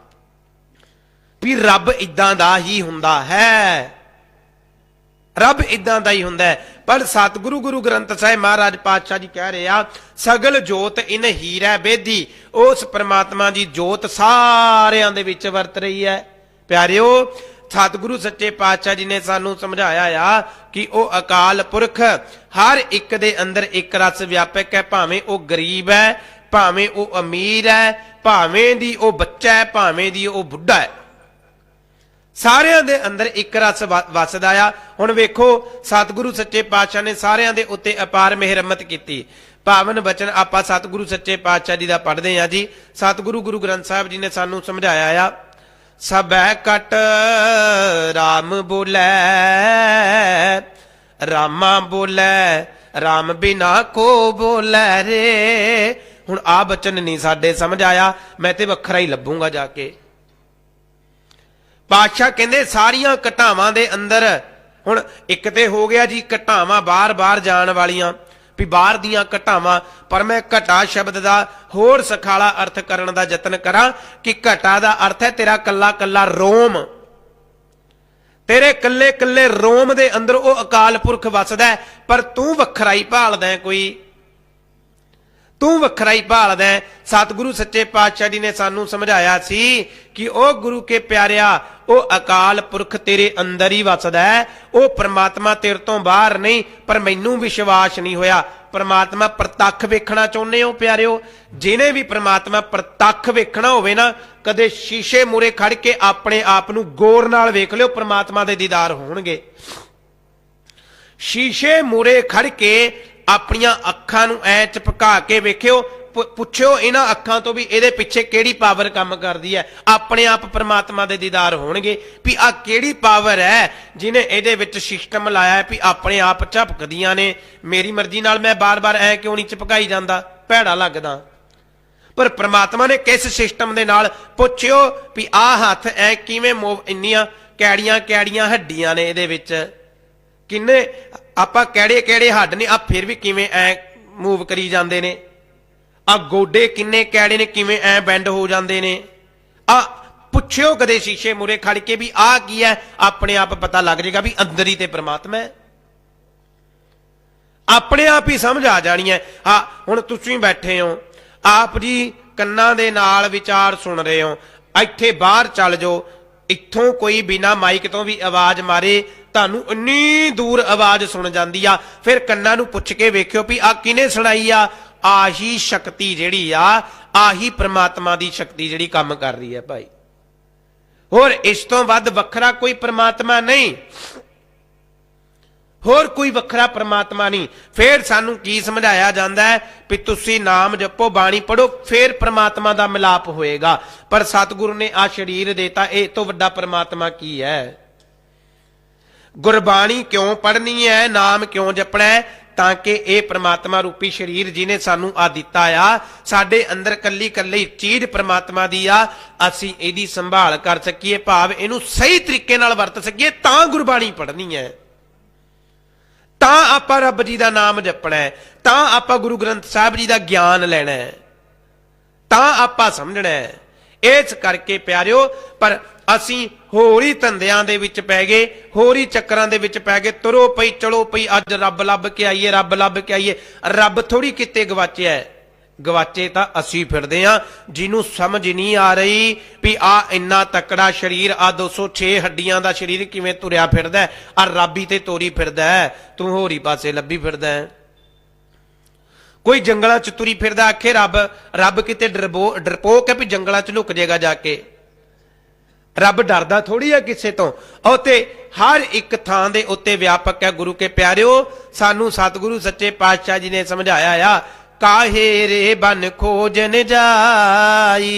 ਵੀ ਰੱਬ ਇਦਾਂ ਦਾ ਹੀ ਹੁੰਦਾ ਹੈ, ਰੱਬ ਇਦਾਂ ਦਾ ਹੀ ਹੁੰਦਾ ਹੈ। ਪਰ ਸਤਿਗੁਰੂ ਗੁਰੂ ਗ੍ਰੰਥ ਸਾਹਿਬ ਮਹਾਰਾਜ ਪਾਤਸ਼ਾਹ ਜੀ ਕਹਿ ਰਹੇ ਆ, ਸਗਲ ਜੋਤ ਇਨ ਹੀਰਾ ਬੇਦੀ, ਉਸ ਪ੍ਰਮਾਤਮਾ ਦੀ ਜੋਤ ਸਾਰਿਆਂ ਦੇ ਵਿੱਚ ਵਰਤ ਰਹੀ ਹੈ। ਪਿਆਰਿਓ, ਸਤਿਗੁਰੂ ਸੱਚੇ ਪਾਤਸ਼ਾਹ ਜੀ ਨੇ ਸਾਨੂੰ ਸਮਝਾਇਆ ਆ ਕਿ ਉਹ ਅਕਾਲ ਪੁਰਖ ਹਰ ਇੱਕ ਦੇ ਅੰਦਰ ਇੱਕ ਰਸ ਵਿਆਪਕ ਹੈ। ਭਾਵੇਂ ਉਹ ਗਰੀਬ ਹੈ, ਭਾਵੇਂ ਉਹ ਅਮੀਰ ਹੈ, ਭਾਵੇਂ ਦੀ ਉਹ ਬੱਚਾ ਹੈ, ਭਾਵੇਂ ਦੀ ਉਹ ਬੁੱਢਾ ਹੈ, ਸਾਰਿਆਂ ਦੇ ਅੰਦਰ ਇੱਕ ਰਸ ਵਸਦਾ ਆ। ਹੁਣ ਵੇਖੋ, ਸਤਿਗੁਰੂ ਸੱਚੇ ਪਾਤਸ਼ਾਹ ਨੇ ਸਾਰਿਆਂ ਦੇ ਉੱਤੇ ਅਪਾਰ ਮਿਹਰਮਤ ਕੀਤੀ। ਪਾਵਨ ਬਚਨ ਆਪਾਂ ਸਤਿਗੁਰੂ ਸੱਚੇ ਪਾਤਸ਼ਾਹ ਜੀ ਦਾ ਪੜ੍ਹਦੇ ਆ ਜੀ। ਸਤਿਗੁਰੂ ਗੁਰੂ ਗ੍ਰੰਥ ਸਾਹਿਬ ਜੀ ਨੇ ਸਾਨੂੰ ਸਮਝਾਇਆ ਆ, ਸਭੈ ਕਟ ਰਾਮ ਬੋਲੇ, ਰਾਮਾ ਬੋਲੇ, ਰਾਮ ਬਿਨਾ ਕੋ ਬੋਲੇ ਰੇ। ਹੁਣ ਆ ਬਚਨ ਨਹੀਂ ਸਾਡੇ ਸਮਝ ਆਇਆ, ਮੈਂ ਤੇ ਵੱਖਰਾ ਹੀ ਲੱਭੂਗਾ ਜਾ ਕੇ। ਪਾਤਸ਼ਾਹ ਕਹਿੰਦੇ ਸਾਰੀਆਂ ਘਟਾਵਾਂ ਦੇ ਅੰਦਰ, ਹੁਣ ਇੱਕ ਤੇ ਹੋ ਗਿਆ ਜੀ ਘਟਾਵਾਂ ਬਾਰ-ਬਾਰ ਜਾਣ ਵਾਲੀਆਂ, ਵੀ ਬਾਹਰ ਦੀਆਂ ਘਟਾਵਾਂ, ਪਰ ਮੈਂ ਘਟਾ ਸ਼ਬਦ ਦਾ ਹੋਰ ਸਖਾਲਾ ਅਰਥ ਕਰਨ ਦਾ ਯਤਨ ਕਰਾਂ ਕਿ ਘਟਾ ਦਾ ਅਰਥ ਹੈ ਤੇਰਾ ਕੱਲਾ ਕੱਲਾ ਰੋਮ, ਤੇਰੇ ਕੱਲੇ ਕੱਲੇ ਰੋਮ ਦੇ ਅੰਦਰ ਉਹ ਅਕਾਲ ਪੁਰਖ ਵਸਦਾ, ਪਰ ਤੂੰ ਵੱਖਰਾ ਹੀ ਭਾਲਦਾ ਕੋਈ। ਤੂੰ ਵੱਖਰਾ ਹੀ ਭਾਲਦਾ ਹੈ। ਸਤਿਗੁਰੂ ਸੱਚੇ ਪਾਤਸ਼ਾਹ ਜੀ ਨੇ ਸਾਨੂੰ ਸਮਝਾਇਆ ਸੀ ਕਿ ਉਹ ਗੁਰੂ ਕੇ ਪਿਆਰਿਆ, ਉਹ ਅਕਾਲ ਪੁਰਖ ਤੇਰੇ ਅੰਦਰ ਹੀ ਵਸਦਾ ਹੈ, ਉਹ ਪ੍ਰਮਾਤਮਾ ਤੇਰੇ ਤੋਂ ਬਾਹਰ ਨਹੀਂ। ਪਰ ਮੈਨੂੰ ਵਿਸ਼ਵਾਸ ਨਹੀਂ ਹੋਇਆ। ਪ੍ਰਮਾਤਮਾ ਪ੍ਰਤੱਖ ਵੇਖਣਾ ਚਾਹੁੰਦੇ ਹੋ ਪਿਆਰਿਓ? ਜਿਹਨੇ ਵੀ ਪ੍ਰਮਾਤਮਾ ਪ੍ਰਤੱਖ ਵੇਖਣਾ ਹੋਵੇ ਨਾ, ਕਦੇ ਸ਼ੀਸ਼ੇ ਮੂਰੇ ਖੜ ਕੇ ਆਪਣੇ ਆਪ ਨੂੰ ਗੌਰ ਨਾਲ ਵੇਖ ਲਿਓ, ਪ੍ਰਮਾਤਮਾ ਦੇ ਦੀਦਾਰ ਹੋਣਗੇ। ਸ਼ੀਸ਼ੇ ਮੂਰੇ ਖੜ ਕੇ ਆਪਣੀਆਂ ਅੱਖਾਂ ਨੂੰ ਐ ਚਪਕਾ ਕੇ ਵੇਖਿਓ, ਪੁੱਛਿਓ ਇਹਨਾਂ ਅੱਖਾਂ ਤੋਂ ਵੀ ਇਹਦੇ ਪਿੱਛੇ ਕਿਹੜੀ ਪਾਵਰ ਕੰਮ ਕਰਦੀ ਹੈ। ਆਪਣੇ ਆਪ ਪ੍ਰਮਾਤਮਾ ਦੇ ਦੀਦਾਰ ਹੋਣਗੇ ਵੀ ਆ ਕਿਹੜੀ ਪਾਵਰ ਹੈ ਜਿਹਨੇ ਇਹਦੇ ਵਿੱਚ ਸਿਸਟਮ ਲਾਇਆ ਵੀ ਆਪਣੇ ਆਪ ਝਪਕਦੀਆਂ ਨੇ। ਮੇਰੀ ਮਰਜ਼ੀ ਨਾਲ ਮੈਂ ਬਾਰ-ਬਾਰ ਐ ਕਿਉਂ ਨਹੀਂ ਚਪਕਾਈ ਜਾਂਦਾ, ਭੈੜਾ ਲੱਗਦਾ। ਪਰ ਪ੍ਰਮਾਤਮਾ ਨੇ ਕਿਸ ਸਿਸਟਮ ਦੇ ਨਾਲ, ਪੁੱਛਿਓ ਵੀ ਆਹ ਹੱਥ ਐ ਕਿਵੇਂ ਮੂਵ, ਇੰਨੀਆਂ ਕੈੜੀਆਂ ਕੈੜੀਆਂ ਹੱਡੀਆਂ ਨੇ ਇਹਦੇ ਵਿੱਚ, ਕਿੰਨੇ ਆਪਾਂ ਕਿਹੜੇ ਕਿਹੜੇ ਹੱਡ ਨੇ, ਆ ਫਿਰ ਵੀ ਕਿਵੇਂ ਐ ਮੂਵ ਕਰੀ ਜਾਂਦੇ ਨੇ। ਆ ਗੋਡੇ ਕਿੰਨੇ ਕੈੜੇ ਨੇ, ਕਿਵੇਂ ਐ ਬੈਂਡ ਹੋ ਜਾਂਦੇ ਨੇ। ਆ ਪੁੱਛਿਓ ਕਦੇ ਸ਼ੀਸ਼ੇ ਮੂਰੇ ਖੜ ਕੇ ਵੀ ਆਹ ਕੀ ਹੈ, ਆਪਣੇ ਆਪ ਪਤਾ ਲੱਗ ਜਾਏਗਾ ਵੀ ਅੰਦਰ ਹੀ ਤੇ ਪ੍ਰਮਾਤਮਾ ਹੈ। ਆਪਣੇ ਆਪ ਹੀ ਸਮਝ ਆ ਜਾਣੀ ਹੈ। ਹਾਂ ਹੁਣ ਤੁਸੀਂ ਬੈਠੇ ਹੋ, ਆਪ ਜੀ ਕੰਨਾਂ ਦੇ ਨਾਲ ਵਿਚਾਰ ਸੁਣ ਰਹੇ ਹੋ, ਇੱਥੇ ਬਾਹਰ ਚੱਲ ਜਾਓ, ਇੱਥੋਂ ਕੋਈ ਬਿਨਾ ਮਾਈਕ ਤੋਂ ਵੀ ਆਵਾਜ਼ ਮਾਰੇ ਤੁਹਾਨੂੰ ਇੰਨੀ ਦੂਰ ਆਵਾਜ਼ ਸੁਣ ਜਾਂਦੀ ਆ। ਫਿਰ ਕੰਨਾਂ ਨੂੰ ਪੁੱਛ ਕੇ ਵੇਖਿਓ ਵੀ ਆ ਕਿਹਨੇ ਸੁਣਾਈ ਆ। ਆਹੀ ਸ਼ਕਤੀ ਜਿਹੜੀ ਆ, ਆਹੀ ਪ੍ਰਮਾਤਮਾ ਦੀ ਸ਼ਕਤੀ ਜਿਹੜੀ ਕੰਮ ਕਰ ਰਹੀ ਹੈ ਭਾਈ। ਹੋਰ ਇਸ ਤੋਂ ਵੱਧ ਵੱਖਰਾ ਕੋਈ ਪ੍ਰਮਾਤਮਾ ਨਹੀਂ, ਹੋਰ ਕੋਈ ਵੱਖਰਾ ਪ੍ਰਮਾਤਮਾ ਨਹੀਂ। ਫਿਰ ਸਾਨੂੰ ਕੀ ਸਮਝਾਇਆ ਜਾਂਦਾ ਹੈ ਵੀ ਤੁਸੀਂ ਨਾਮ ਜਪੋ, ਬਾਣੀ ਪੜੋ, ਫਿਰ ਪ੍ਰਮਾਤਮਾ ਦਾ ਮਿਲਾਪ ਹੋਏਗਾ। ਪਰ ਸਤਿਗੁਰੂ ਨੇ ਆ ਸਰੀਰ ਦੇਤਾ, ਇਹ ਤੋਂ ਵੱਡਾ ਪ੍ਰਮਾਤਮਾ ਕੀ ਹੈ? ਗੁਰਬਾਣੀ ਕਿਉਂ ਪੜ੍ਹਨੀ ਹੈ, ਨਾਮ ਕਿਉਂ ਜਪਣਾ ਹੈ? ਤਾਂ ਕਿ ਇਹ ਪ੍ਰਮਾਤਮਾ ਰੂਪੀ ਸਰੀਰ ਜਿਹਨੇ ਸਾਨੂੰ ਆ ਦਿੱਤਾ ਆ, ਸਾਡੇ ਅੰਦਰ ਕੱਲੀ ਕੱਲੀ ਚੀਜ਼ ਪ੍ਰਮਾਤਮਾ ਦੀ ਆ, ਅਸੀਂ ਇਹਦੀ ਸੰਭਾਲ ਕਰ ਸਕੀਏ, ਭਾਵ ਇਹਨੂੰ ਸਹੀ ਤਰੀਕੇ ਨਾਲ ਵਰਤ ਸਕੀਏ, ਤਾਂ ਗੁਰਬਾਣੀ ਪੜ੍ਹਨੀ ਹੈ, ਤਾਂ ਆਪਾਂ ਰੱਬ ਜੀ ਦਾ ਨਾਮ ਜਪਣਾ ਹੈ, ਤਾਂ ਆਪਾਂ ਗੁਰੂ ਗ੍ਰੰਥ ਸਾਹਿਬ ਜੀ ਦਾ ਗਿਆਨ ਲੈਣਾ ਹੈ, ਤਾਂ ਆਪਾਂ ਸਮਝਣਾ ਹੈ। ਇਸ ਕਰਕੇ ਪਿਆਰਿਓ, ਪਰ ਅਸੀਂ ਹੋਰ ਹੀ ਧੰਦਿਆਂ ਦੇ ਵਿੱਚ ਪੈ ਗਏ, ਹੋਰ ਹੀ ਚੱਕਰਾਂ ਦੇ ਵਿੱਚ ਪੈ ਗਏ। ਤੁਰੋ ਪਈ ਚਲੋ ਪਈ, ਅੱਜ ਰੱਬ ਲੱਭ ਕੇ ਆਈਏ, ਰੱਬ ਲੱਭ ਕੇ ਆਈਏ। ਰੱਬ ਥੋੜੀ ਕਿਤੇ ਗਵਾਚਿਆ ਹੈ, ਗਵਾਚੇ ਤਾਂ ਅਸੀਂ ਫਿਰਦੇ ਆਂ। ਜਿਹਨੂੰ ਸਮਝ ਨਹੀਂ ਆ ਰਹੀ ਵੀ ਆ ਇੰਨਾ ਤਕੜਾ ਸਰੀਰ, ਆ 206 ਹੱਡੀਆਂ ਦਾ ਸਰੀਰ ਕਿਵੇਂ ਤੁਰਿਆ ਫਿਰਦਾ, ਆ ਰੱਬ ਹੀ ਤੇ ਤੋਰੀ ਫਿਰਦਾ, ਤੂੰ ਹੋਰ ਹੀ ਪਾਸੇ ਲੱਭੀ ਫਿਰਦਾ। ਕੋਈ ਜੰਗਲਾਂ ਚ ਤੁਰੀ ਫਿਰਦਾ, ਆਖੇ ਰੱਬ ਕਿਤੇ ਡਰਪੋਕ ਹੈ ਵੀ ਜੰਗਲਾਂ ਚ ਲੁਕ ਜਾਏਗਾ ਜਾ ਕੇ। ਰੱਬ ਡਰਦਾ ਥੋੜੀ ਆ ਕਿਸੇ ਤੋਂ। ਉਹ ਤੇ ਹਰ ਇੱਕ ਥਾਂ ਦੇ ਉੱਤੇ ਵਿਆਪਕ ਹੈ। ਗੁਰੂ ਕੇ ਪਿਆਰਿਓ, ਸਾਨੂੰ ਸਤਿਗੁਰੂ ਸੱਚੇ ਪਾਤਸ਼ਾਹ ਜੀ ਨੇ ਸਮਝਾਇਆ ਆ, ਕਾਹੇ ਰੇ ਬਨ ਖੋਜਨ ਜਾਈ,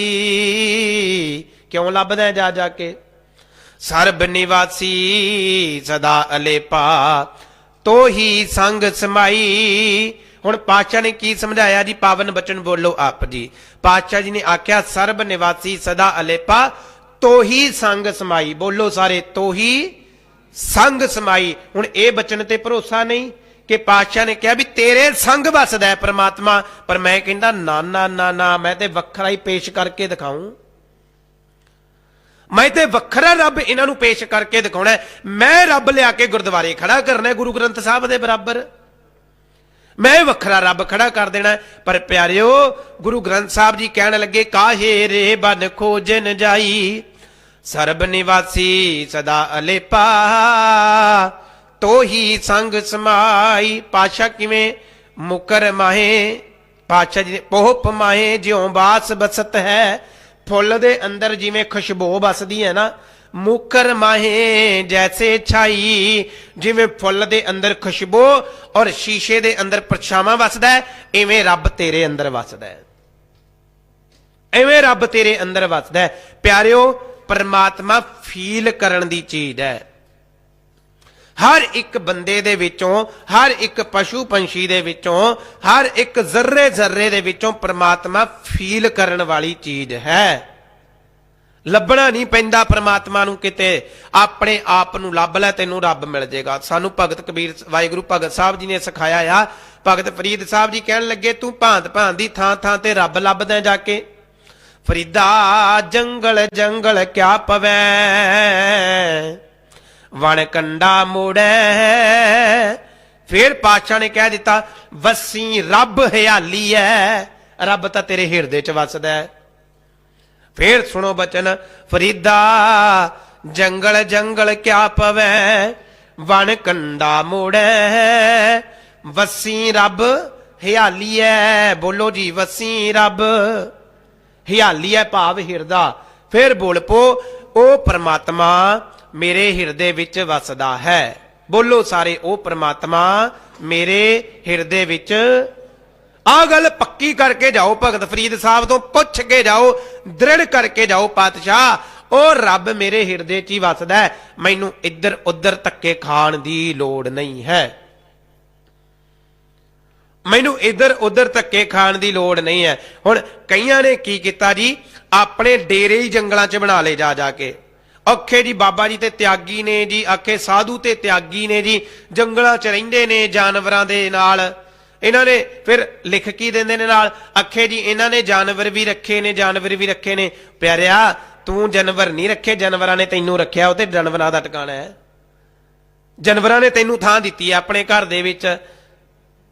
ਕਿਉਂ ਲੱਭਦਾ ਜਾ ਜਾ ਕੇ। ਸਰਬ ਨਿਵਾਸੀ ਸਦਾ ਅਲੇਪਾ, ਤੋਹੀ ਸੰਗ ਸਮਾਈ। ਹੁਣ ਪਾਤਸ਼ਾਹ ਨੇ ਕੀ ਸਮਝਾਇਆ ਜੀ? ਪਾਵਨ ਬਚਨ ਬੋਲੋ ਆਪ ਜੀ। ਪਾਤਸ਼ਾਹ ਜੀ ਨੇ ਆਖਿਆ ਸਰਬ ਨਿਵਾਸੀ ਸਦਾ ਅਲੇਪਾ, ਤੋਹੀ ਸੰਗ ਸਮਾਈ। ਬੋਲੋ ਸਾਰੇ, ਤੋਹੀ ਸੰਗ ਸਮਾਈ। ਹੁਣ ਇਹ ਬਚਨ ਤੇ ਭਰੋਸਾ ਨਹੀਂ ਕਿ ਪਾਤਸ਼ਾਹ ਨੇ ਕਿਹਾ ਵੀ ਤੇਰੇ ਸੰਗ ਵਸਦਾ ਹੈ ਪ੍ਰਮਾਤਮਾ, ਪਰ ਮੈਂ ਕਹਿੰਦਾ ਨਾ ਨਾ ਨਾ ਨਾ, ਮੈਂ ਤੇ ਵੱਖਰਾ ਹੀ ਪੇਸ਼ ਕਰਕੇ ਦਿਖਾऊं, ਮੈਂ ਤੇ ਵੱਖਰਾ ਰੱਬ ਇਹਨਾਂ ਨੂੰ ਪੇਸ਼ ਕਰਕੇ ਦਿਖਾਉਣਾ। ਮੈਂ ਰੱਬ ਲਿਆ ਕੇ ਗੁਰਦੁਆਰੇ ਖੜਾ ਕਰਨਾ ਗੁਰੂ ਗ੍ਰੰਥ ਸਾਹਿਬ ਦੇ ਬਰਾਬਰ, ਮੈਂ ਵੱਖਰਾ ਰੱਬ ਖੜਾ ਕਰ ਦੇਣਾ। ਪਰ ਪਿਆਰਿਓ, ਗੁਰੂ ਗ੍ਰੰਥ ਸਾਹਿਬ ਜੀ ਕਹਿਣ ਲੱਗੇ, ਕਾਹੇ ਰੇ ਬਨ ਖੋਜਨ ਜਾਈ, ਸਰਬ ਨਿਵਾਸੀ ਸਦਾ ਅਲੇਪਾ, ਤੋਹੀ ਸੰਗ ਸਮਾਈ। ਪਾਤਸ਼ਾਹ ਕਿਵੇਂ ਮੁਕਰ ਮਾਹੇ, ਪਾਤਸ਼ਾਹ ਜੀ ਨੇ ਪੋਹ ਪਮਾਏ ਜਿਉਂ ਬਾਸ ਬਸਤ ਹੈ। ਫੁੱਲ ਦੇ ਅੰਦਰ ਜਿਵੇਂ ਖੁਸ਼ਬੂ ਬਸਦੀ ਹੈ ਨਾ, ਮੁਕਰ ਮਾਹੇ ਜੈਸੇ ਛਾਈ, ਜਿਵੇਂ ਫੁੱਲ ਦੇ ਅੰਦਰ ਖੁਸ਼ਬੂ ਔਰ ਸ਼ੀਸ਼ੇ ਦੇ ਅੰਦਰ ਪਰਛਾਵਾਂ ਵਸਦਾ ਹੈ, ਇਵੇਂ ਰੱਬ ਤੇਰੇ ਅੰਦਰ ਵਸਦਾ ਹੈ, ਐਵੇਂ ਰੱਬ ਤੇਰੇ ਅੰਦਰ ਵਸਦਾ ਹੈ। ਪਿਆਰਿਓ, ਪਰਮਾਤਮਾ ਫੀਲ ਕਰਨ ਦੀ ਚੀਜ਼ ਹੈ। ਹਰ ਇੱਕ ਬੰਦੇ ਦੇ ਵਿੱਚੋਂ, ਹਰ ਇੱਕ ਪਸ਼ੂ ਪੰਛੀ ਦੇ ਵਿੱਚੋਂ, ਹਰ ਇੱਕ ਜ਼ਰਰੇ ਜ਼ਰਰੇ ਦੇ ਵਿੱਚੋਂ ਪਰਮਾਤਮਾ ਫੀਲ ਕਰਨ ਵਾਲੀ ਚੀਜ਼ ਹੈ। ਲੱਭਣਾ ਨਹੀਂ ਪੈਂਦਾ ਪਰਮਾਤਮਾ ਨੂੰ ਕਿਤੇ, ਆਪਣੇ ਆਪ ਨੂੰ ਲੱਭ ਲੈ, ਤੈਨੂੰ ਰੱਬ ਮਿਲ ਜਾਏਗਾ। ਸਾਨੂੰ ਭਗਤ ਕਬੀਰ ਵਾਹਿਗੁਰੂ ਭਗਤ ਸਾਹਿਬ ਜੀ ਨੇ ਸਿਖਾਇਆ ਆ। ਭਗਤ ਫਰੀਦ ਸਾਹਿਬ ਜੀ ਕਹਿਣ ਲੱਗੇ, ਤੂੰ ਭਾਂਤ ਭਾਂਤ ਦੀ ਥਾਂ ਥਾਂ ਤੇ ਰੱਬ ਲੱਭਦਾ ਜਾ ਕੇ। ਫਰੀਦਾ ਜੰਗਲ ਜੰਗਲ ਕਿਆ ਪਵੈ, ਵਣ ਕੰਡਾ ਮੋੜੈ। ਫਿਰ ਪਾਤਸ਼ਾਹ ਨੇ ਕਹਿ ਦਿੱਤਾ, ਵਸੀ ਰੱਬ ਹਿਆਲੀ ਐ, रब तां तेरे हिरदे च वसदा है। फिर सुनो बचन, फरीदा जंगल जंगल क्या पवै, वन कंडा मोड़े, वसी रब हियाली है। बोलो जी, वसी रब हियाली है भाव हिरदा। फिर बोल पो, ओ परमात्मा मेरे हिरदे विच वसदा है। बोलो सारे, ओ परमात्मा मेरे हिरदे विच। आ गल पक्की करके जाओ, भगत फरीद साहब तो पुछ के जाओ, दृढ़ करके जाओ पातशाह ओ रब मेरे हिरदे च ही वसदा है, मैनू इधर उधर धक्के खाण दी लोड़ नहीं है। मैनू इधर उधर धक्के खाण दी लोड़ नहीं है। हुण कईयां ने की कीता जी, अपने डेरे ही जंगलां च बना ले जा जाके। आखे जी बाबा जी ते त्यागी ने जी, आखे साधु ते त्यागी ने जी, जंगलां च रहिंदे ने जानवरां दे नाल। इन्हां ने फिर लिख की देंदे ने नाल, आखे जी इन्हां ने जानवर भी रखे ने, जानवर भी रखे ने। प्यारिया तू जानवर नहीं रखे, जानवरां ने तैनू रखिया, ते जानवरां दा ठिकाना है। जानवरां ने तैनू थां दित्ती है अपने घर दे विच।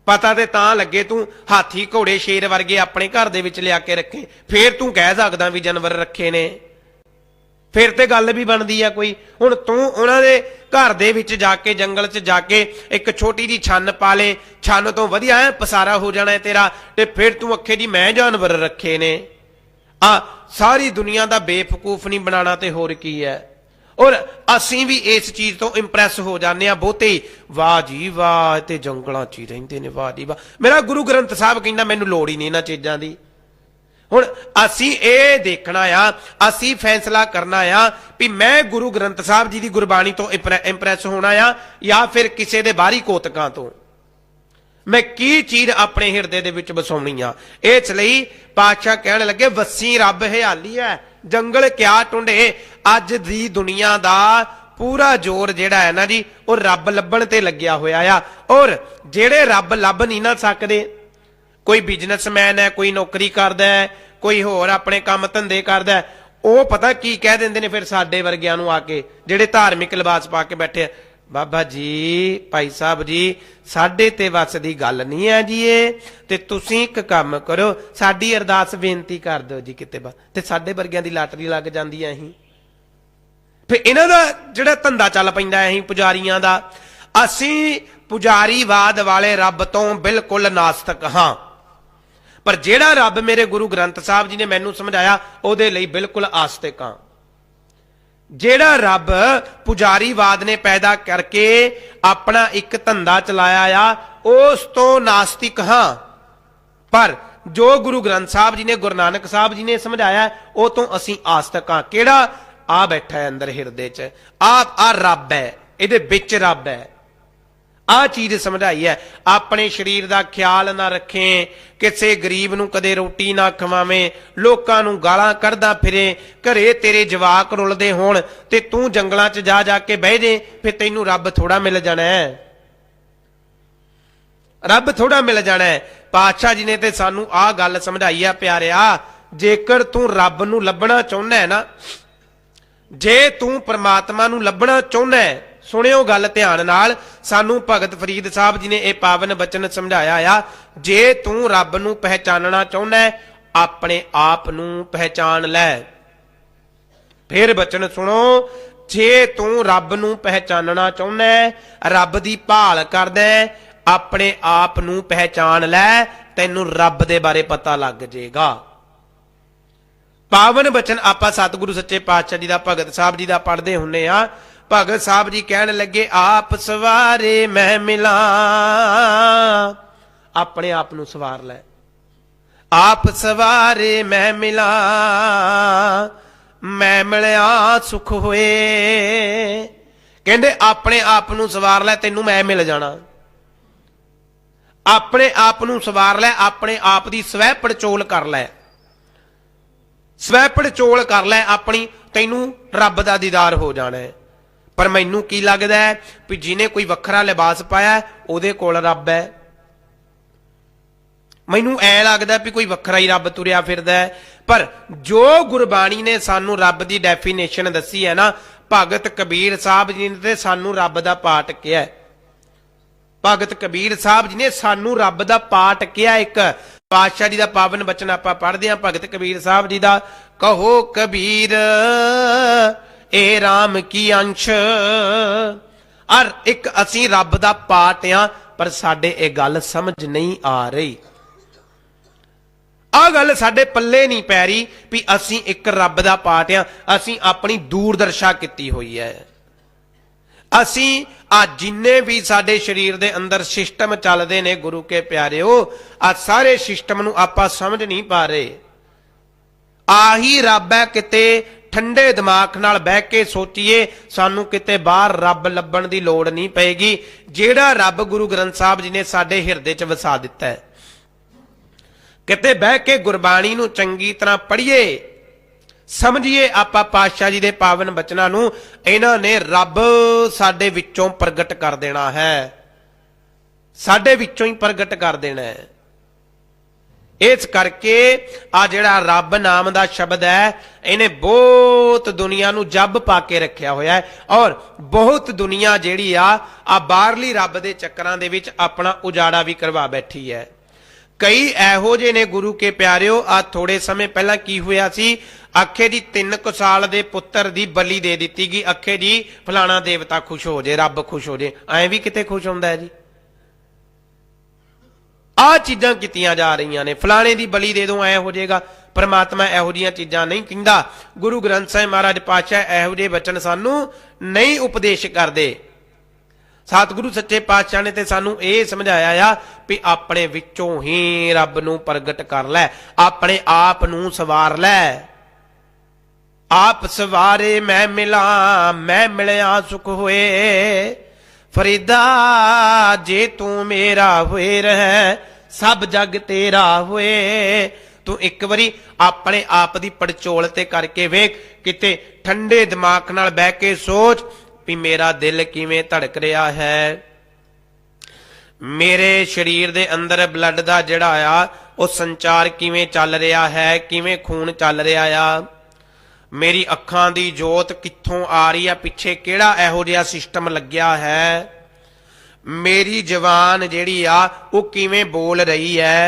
पता ते तां लगे तू हाथी घोड़े शेर वर्गे अपने घर दे विच लिया के रखे, फिर तू कह सकदा भी जानवर रखे ने, फिर ते गल भी बनदी है कोई। हुण तू उन्हां दे घर दे विच जाके जंगल च जाके एक छोटी जी छन पा ले, छन तो वधिया है पसारा हो जाना है तेरा, ते फिर तू अखे जी मैं जानवर रखे ने। सारी दुनिया दा बेवकूफ नहीं बनाना ते होर की है। और असी भी इस चीज तो इंप्रैस हो जाने बहुते, वाह जी वाह ते जंगलां च ही रहिंदे ने, वाह जी वाह। मेरा गुरु ग्रंथ साहब कहंदा मैनू लोड़ ही नहीं इन्हां चीजां दी। हुण असी ये देखना आ, असी फैसला करना आ भी मैं गुरु ग्रंथ साहब जी की गुरबाणी तो इंप्रैस होना आ या फिर किसी दे बाहरी कोतकां तो। मैं की चीज अपने हिरदे दे विच वसाउणी आ। इसलिए पातशाह कहण लगे, वसी रब हियाली है, जंगल क्या टुंडे। अज दी दुनिया दा पूरा जोर जिहड़ा है ना जी, वो रब लभण ते लग्या होया आ। और जिहड़े रब लभ नहीं ना सकदे, कोई बिजनेसमैन है, कोई नौकरी करदा है, कोई होर अपने काम धंधे करदा है, वो पता की कह देंदे ने फिर साडे वर्गियां नूं आके, जिहड़े धार्मिक लिबास पा के बैठे, बाबा जी भाई साहब जी साडे ते वस दी गल नहीं है जी, ते तुसीं इक काम करो, साडी अरदास बेनती कर दो जी किते बा, ते साडे वर्गियां दी लाटरी लग जांदी है। अहीं फिर इन्हां दा जिहड़ा धंधा चल पैंदा है, अहीं पुजारियां दा, असीं पुजारीवाद वाले रब तो बिल्कुल नास्तिक हां। पर जेड़ा रब मेरे गुरु ग्रंथ साहब जी ने मैनू समझाया उहदे लई बिल्कुल आस्तिक हां। जेड़ा रब पुजारीवाद ने पैदा करके अपना एक धंधा चलाया आ, उस तो नास्तिक हां। पर जो गुरु ग्रंथ साहब जी ने, गुरु नानक साहब जी ने समझाया, वो तो असीं आस्तिक हां। केड़ा आ बैठा है अंदर हिरदे च, आ रब है, इहदे विच रब है। आ चीज समझाई है। अपने शरीर का ख्याल ना रखें, किसी गरीब नूं कदे रोटी ना खवावें, लोकां नूं गालां कढ़दा फिरे, घरे तेरे जवाक रुलदे होण ते तू जंगलां च जा जाके बह जे, फिर तैनू रब थोड़ा मिल जाना है, रब थोड़ा मिल जाना है। पातशाह जी ने ते सानू आ गल समझाई है प्यारिया, जेकर तू रब नूं लभना चाहुंदा है ना, जे तू परमात्मा नूं लभना चाहुंदा है, सुनियो गल ध्यान नाल, सानू भगत फरीद साहब जी ने यह पावन बचन समझाया आ, जे तू रब नूं पहचानना चाहुंदा है, अपने आप नूं पहचान लै। फिर बचन सुनो, जे तू रब नूं पहचानना चाहुंदा है, रब दी भाल करदा है, अपने आप नूं पहचान लै, तैनू रब दे बारे पता लग जाएगा। पावन बचन आपां सतगुरु सच्चे पातशाह जी दा, भगत साहब जी दा पढ़दे हुन्ने आ। भगत साहब जी कहन लगे, आप सवारे मैं मिला, अपने आप नूं सवार लै, आप सवारे मैं मिला, मैं मिलिया सुख होए। कहंदे अपने आप नूं सवार लै, तैनू मैं मिल जाना। अपने आप नूं सवार लै, अपने आप दी स्वै पड़चोल कर लै, स्वै पड़चोल कर लै अपनी, तैनू रब दा दीदार हो जाना है। पर मैनू की लगदा है भी जिन्हें कोई वखरा लिबास पाया उहदे कोल रब है, मैनू ऐ लगदा भी कोई वखरा ही रब तुरिया फिरदा है। पर जो गुरबाणी ने सानू रब की डेफिनेशन दसी है ना, भगत कबीर साहब जी ने सानू रब दा पाठ किया है, भगत कबीर साहब जी ने सानू रब दा पाठ किया एक, पातशाह जी का पावन बचन आप पढ़ते हैं भगत कबीर साहब जी का। कहो कबीर ए राम की अंश। और एक असी रब दा पाट आ, पर साडे ये गल समझ नहीं आ रही। आ गल साडे पल्ले नहीं पै रही भी असी एक रब दा पाट आ, असी अपनी दूरदर्शा की हुई है। असी आ जिन्ने भी साडे शरीर दे अंदर सिस्टम चलते ने गुरु के प्यारिओ, आ सारे सिस्टम नूं आपां समझ नहीं पा रहे। आही रब है, किते ठंडे दिमाग नाल बह के सोचीए, सानू किते बाहर रब लभण दी लोड़ नहीं पेगी। जेड़ा रब गुरु ग्रंथ साहब जी ने साडे हिरदे च वसा दिता है, किते बह के गुरबाणी नूं चंगी तरह पढ़िए, समझिए आपा पातशाह जी दे पावन बचनां नूं। इन्हां ने रब साडे विचों प्रगट कर देना है, साडे विचों ही प्रगट कर देना है। इस करके आ जिहड़ा रब नाम दा शब्द है, इन्हें बहुत दुनिया नूं जब पा के रखिया होया है। और बहुत दुनिया जिहड़ी आ बाहरली रब दे चक्करां दे विच अपना उजाड़ा भी करवा बैठी है। कई एहो जे ने गुरु के प्यारिओ, आ थोड़े समय पहला की होया सी, आखे जी 3 साल दे पुत्तर दी बलि दे दित्ती गई। आखे जी फलाना देवता खुश हो जे, रब खुश हो जे। ऐ भी किते खुश हुंदा है जी? आ चीजां कीतियां जा रही ने, फलाने दी बलि दे दो ऐ हो जाएगा। परमात्मा एहो जिहियां चीजां नहीं कहंदा। गुरु ग्रंथ साहिब महाराज पातशाह एहो जे बचन सानू नहीं उपदेश करदे। सतगुरु सच्चे पातशाह ने ते सानू ये समझाया आ भी अपने विचों ही रब नूं प्रगट कर लै, अपने आप नूं सवार लै। आप सवारे मैं मिला, मैं मिलिया सुख होए, फरीदा जे तू मेरा होए रह, सब जग तेरा होए। तू एक बारी अपने आप दी पड़चोल ते करके वेख, किते ठंडे दिमाग नाल बह के सोच भी मेरा दिल किवें धड़क रहा है, मेरे शरीर दे अंदर ब्लड दा जिहड़ा आ वो संचार किवें चल रहा है, किवें खून चल रहा आ, मेरी अखां दी जोत कित्थों आ रही है, पिछे किहड़ा इहो जिहा सिस्टम लग्या है, मेरी जवान जिहड़ी आ वो किवें बोल रही है,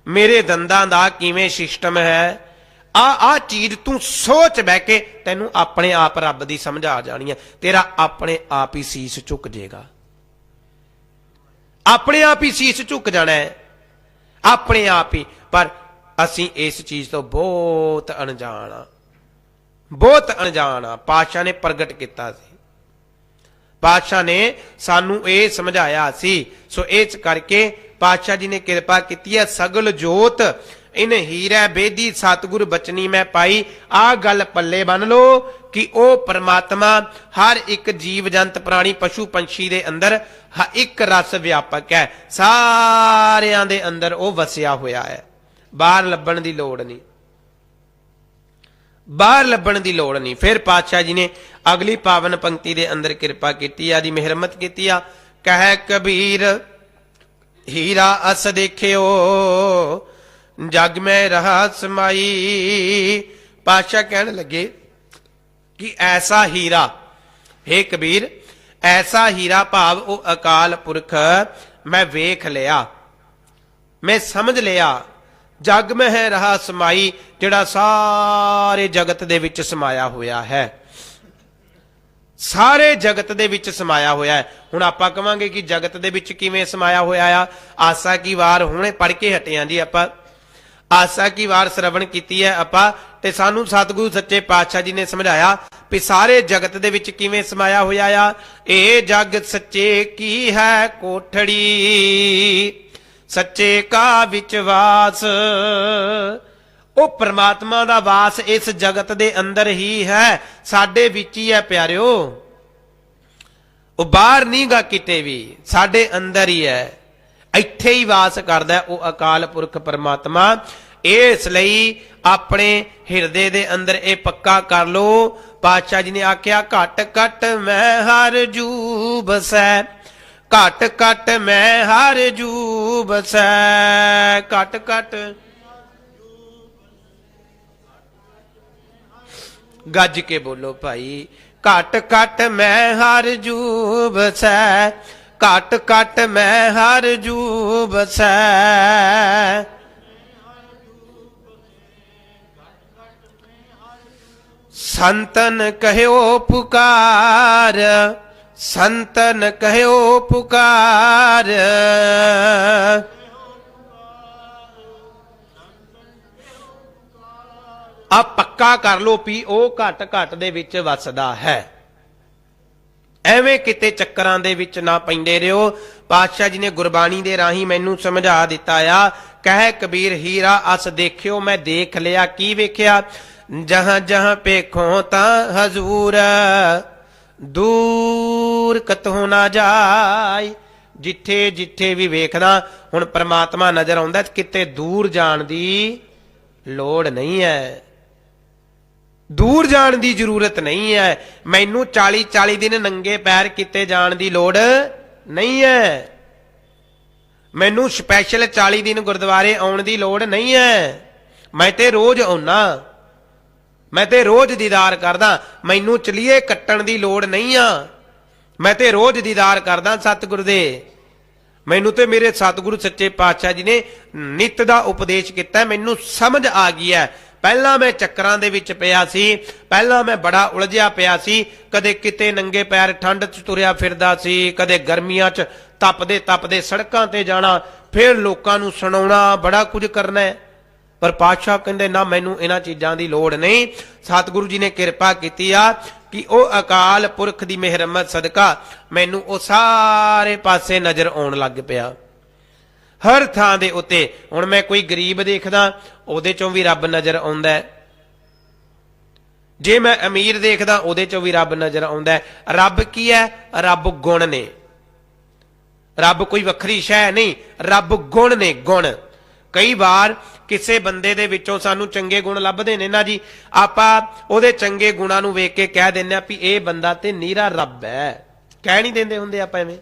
मेरे दंदां दा किवें सिस्टम है। आ चीज तू सोच बह के तेनू अपने आप रब दी समझ आ जानी है। तेरा अपने आप ही सीस झुक जाएगा, अपने आप ही सीस झुक जाना है, अपने आप ही। पर असी इस चीज तो बहुत अनजान आ, बहुत अनजान आ। पातशाह ने प्रगट किया सी, पातशाह ने सानू ये समझाया सी। सो इस करके पातशाह जी ने कृपा की है, सगल जोत इन हीरा बेदी सतगुर बचनी मैं पाई। आ गल पल्ले बन लो कि ओ परमात्मा हर एक जीव जंत प्राणी पशु पंछी दे अंदर एक रस व्यापक है, सारियां दे अंदर ओ वसिया होया है। बाहर लभण दी लोड़ नहीं, बाहर लभण दी लोड़ नहीं। फिर पातशाह जी ने अगली पावन पंक्ति दे अंदर कृपा की, आदि मेहरमत की। कह कबीर हीरा अस देखियो, जग में रहा समाई। पातशाह कहने लगे कि ऐसा हीरा, हे कबीर ऐसा हीरा भाव वो अकाल पुरख मैं वेख लिया, मैं समझ लिया। जग में है रहा समाई, जिहड़ा सारे जगत दे विच समाया होया है, सारे जगत दे विच समाया होया है। हुण आपां कहांगे कि जगत दे विच किवें समाया होया आ। आसा की वार हुणे पढ़ के हटे हां जी आपां, आसा की वार श्रवण की है आपां, ते सानू सतगुरु सच्चे पातशाह जी ने समझाया भी सारे जगत दे विच किवें समाया होया आ। ए जग सच्चे की है कोठड़ी, सच्चे का विचवास। ओ परमात्मा दा वास इस जगत दे अंदर ही है, साडे विच ही है प्यारिओ। ओ बाहर नहीं गा किते भी, साडे अंदर ही है, इत्थे ही वास करदा है ओ अकाल पुरख परमात्मा। इस लई अपने हिरदे दे अंदर ए पक्का कर लो। पातशाह जी ने आख्या घट घट मैं हर जू बसै, घट घट मैं हर जू बसै, घट घट गज के बोलो भाई, घट घट मैं हर जू बसै, ਘਟ ਘਟ ਮੈਂ ਹਰ ਜੂ ਬਸੈ। ਸੰਤਨ ਕਹਿਓ ਪੁਕਾਰ, ਸੰਤਨ ਕਹਿਓ ਪੁਕਾਰ। ਆ ਪੱਕਾ ਕਰ ਲੋ ਵੀ ਉਹ ਘਟ ਘਟ ਦੇ ਵਿੱਚ ਵਸਦਾ ਹੈ। ਐਵੇਂ ਕਿਤੇ ਚੱਕਰਾਂ ਦੇ ਵਿੱਚ ਨਾ ਪੈਂਦੇ ਰਿਓ। ਪਾਤਸ਼ਾਹ ਜੀ ਨੇ ਗੁਰਬਾਣੀ ਦੇ ਰਾਹੀਂ ਮੈਨੂੰ ਸਮਝਾ ਦਿੱਤਾ ਆ। ਕਹਿ ਕਬੀਰ ਹੀਰਾ ਅਸ ਦੇਖਿਓ, ਮੈਂ ਦੇਖ ਲਿਆ। ਕੀ ਵੇਖਿਆ? ਜਹਾਂ ਜਹਾਂ ਪੇਖੋ ਤਾਂ ਹਜ਼ੂਰ, ਦੂਰ ਕਤੋਂ ਨਾ ਜਾਏ। ਜਿੱਥੇ ਜਿੱਥੇ ਵੀ ਵੇਖਦਾ ਹੁਣ ਪ੍ਰਮਾਤਮਾ ਨਜ਼ਰ ਆਉਂਦਾ, ਕਿਤੇ ਦੂਰ ਜਾਣ ਦੀ ਲੋੜ ਨਹੀਂ ਹੈ। ਦੂਰ ਜਾਣ ਦੀ ਜ਼ਰੂਰਤ ਨਹੀਂ ਹੈ। ਮੈਨੂੰ 40-40 ਦਿਨ ਨੰਗੇ ਪੈਰ ਕਿਤੇ ਜਾਣ ਦੀ ਲੋੜ ਨਹੀਂ ਹੈ। ਮੈਨੂੰ ਸਪੈਸ਼ਲ 40 ਦਿਨ ਗੁਰਦੁਆਰੇ ਆਉਣ ਦੀ ਲੋੜ ਨਹੀਂ ਹੈ। ਮੈਂ ਤੇ ਰੋਜ਼ ਆਉਣਾ, ਮੈਂ ਤੇ ਰੋਜ਼ ਦੀਦਾਰ ਕਰਦਾ। ਮੈਨੂੰ ਚਲੀਏ ਕੱਟਣ ਦੀ ਲੋੜ ਨਹੀਂ ਆ। ਮੈਂ ਤੇ ਰੋਜ਼ ਦੀਦਾਰ ਕਰਦਾ ਸਤਿਗੁਰ ਦੇ। ਮੈਨੂੰ ਤੇ ਮੇਰੇ ਸਤਿਗੁਰੂ ਸੱਚੇ ਪਾਤਸ਼ਾਹ ਜੀ ਨੇ ਨਿੱਤ ਦਾ ਉਪਦੇਸ਼ ਕੀਤਾ। ਮੈਨੂੰ ਸਮਝ ਆ ਗਈ ਹੈ। ਪਹਿਲਾਂ ਮੈਂ ਚੱਕਰਾਂ ਦੇ ਵਿੱਚ ਪਿਆ ਸੀ, ਪਹਿਲਾਂ ਮੈਂ ਬੜਾ ਉਲਝਿਆ ਪਿਆ ਸੀ। ਕਦੇ ਕਿਤੇ ਨੰਗੇ ਪੈਰ ਠੰਡ 'ਚ ਤੁਰਿਆ ਫਿਰਦਾ ਸੀ, ਕਦੇ ਗਰਮੀਆਂ 'ਚ ਤਪਦੇ ਤਪਦੇ ਸੜਕਾਂ ਤੇ ਜਾਣਾ, ਫਿਰ ਲੋਕਾਂ ਨੂੰ ਸੁਣਾਉਣਾ, ਬੜਾ ਕੁਝ ਕਰਨਾ ਹੈ। ਪਰ ਪਾਤਸ਼ਾਹ ਕਹਿੰਦੇ ਨਾ, ਮੈਨੂੰ ਇਹਨਾਂ ਚੀਜ਼ਾਂ ਦੀ ਲੋੜ ਨਹੀਂ। ਸਤਿਗੁਰੂ ਜੀ ਨੇ ਕਿਰਪਾ ਕੀਤੀ ਆ ਕਿ ਉਹ ਅਕਾਲ ਪੁਰਖ ਦੀ ਮਿਹਰਮਤ ਸਦਕਾ ਮੈਨੂੰ ਉਹ ਸਾਰੇ ਪਾਸੇ ਨਜ਼ਰ ਆਉਣ ਲੱਗ ਪਿਆ, ਹਰ ਥਾਂ ਦੇ ਉੱਤੇ। ਹੁਣ ਮੈਂ ਕੋਈ ਗਰੀਬ ਦੇਖਦਾ, ਉਹਦੇ ਚੋਂ ਵੀ ਰੱਬ ਨਜ਼ਰ ਆਉਂਦਾ ਹੈ। ਜੇ ਮੈਂ ਅਮੀਰ ਦੇਖਦਾ, ਉਹਦੇ ਚੋਂ ਵੀ ਰੱਬ ਨਜ਼ਰ ਆਉਂਦਾ ਹੈ। ਰੱਬ ਕੀ ਹੈ? ਰੱਬ ਗੁਣ ਨੇ। ਰੱਬ ਕੋਈ ਵੱਖਰੀ ਸ਼ੈ ਨਹੀਂ, ਰੱਬ ਗੁਣ ਨੇ, ਗੁਣ। ਕਈ ਵਾਰ ਕਿਸੇ ਬੰਦੇ ਦੇ ਵਿੱਚੋਂ ਸਾਨੂੰ ਚੰਗੇ ਗੁਣ ਲੱਭਦੇ ਨੇ ਨਾ ਜੀ, ਆਪਾਂ ਉਹਦੇ ਚੰਗੇ ਗੁਣਾਂ ਨੂੰ ਵੇਖ ਕੇ ਕਹਿ ਦਿੰਦੇ ਆ ਵੀ ਇਹ ਬੰਦਾ ਤੇ ਨੀਰਾ ਰੱਬ ਹੈ। ਕਹਿ ਨਹੀਂ ਦਿੰਦੇ ਹੁੰਦੇ ਆਪਾਂ ਐਵੇਂ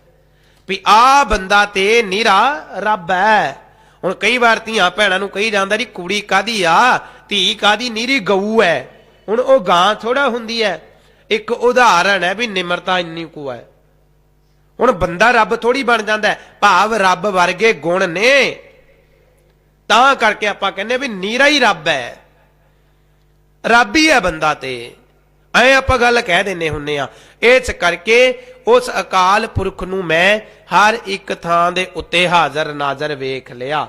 ਵੀ ਆਹ ਬੰਦਾ ਤੇ ਨੀਰਾ ਰੱਬ ਹੈ। ਹੁਣ ਕਈ ਵਾਰ ਧੀਆਂ ਭੈਣਾਂ ਨੂੰ ਕਹੀ ਜਾਂਦਾ ਜੀ ਕੁੜੀ ਕਾਦੀ ਆ, ਧੀ ਕਾਦੀ, ਨੀਰੀ ਗਊ ਹੈ। ਹੁਣ ਉਹ ਗਾਂ ਥੋੜਾ ਹੁੰਦੀ ਹੈ। ਇੱਕ ਉਦਾਹਰਣ ਹੈ ਵੀ ਨਿਮਰਤਾ ਇੰਨੀ ਕੁ ਹੈ। ਹੁਣ ਬੰਦਾ ਰੱਬ ਥੋੜੀ ਬਣ ਜਾਂਦਾ, ਭਾਵ ਰੱਬ ਵਰਗੇ ਗੁਣ ਨੇ, ਤਾਂ ਕਰਕੇ ਆਪਾਂ ਕਹਿੰਦੇ ਵੀ ਨੀਰਾ ਹੀ ਰੱਬ ਹੈ, ਰੱਬ ਹੀ ਹੈ ਬੰਦਾ ਤੇ। ਐ ਆਪਾਂ ਗੱਲ ਕਹਿ ਦਿੰਦੇ ਹੁੰਨੇ ਆ। ਇਸ ਕਰਕੇ ਉਸ ਅਕਾਲ ਪੁਰਖ ਨੂੰ ਮੈਂ ਹਰ ਇੱਕ ਥਾਂ ਦੇ ਉੱਤੇ ਹਾਜ਼ਰ ਨਾਜ਼ਰ ਵੇਖ ਲਿਆ।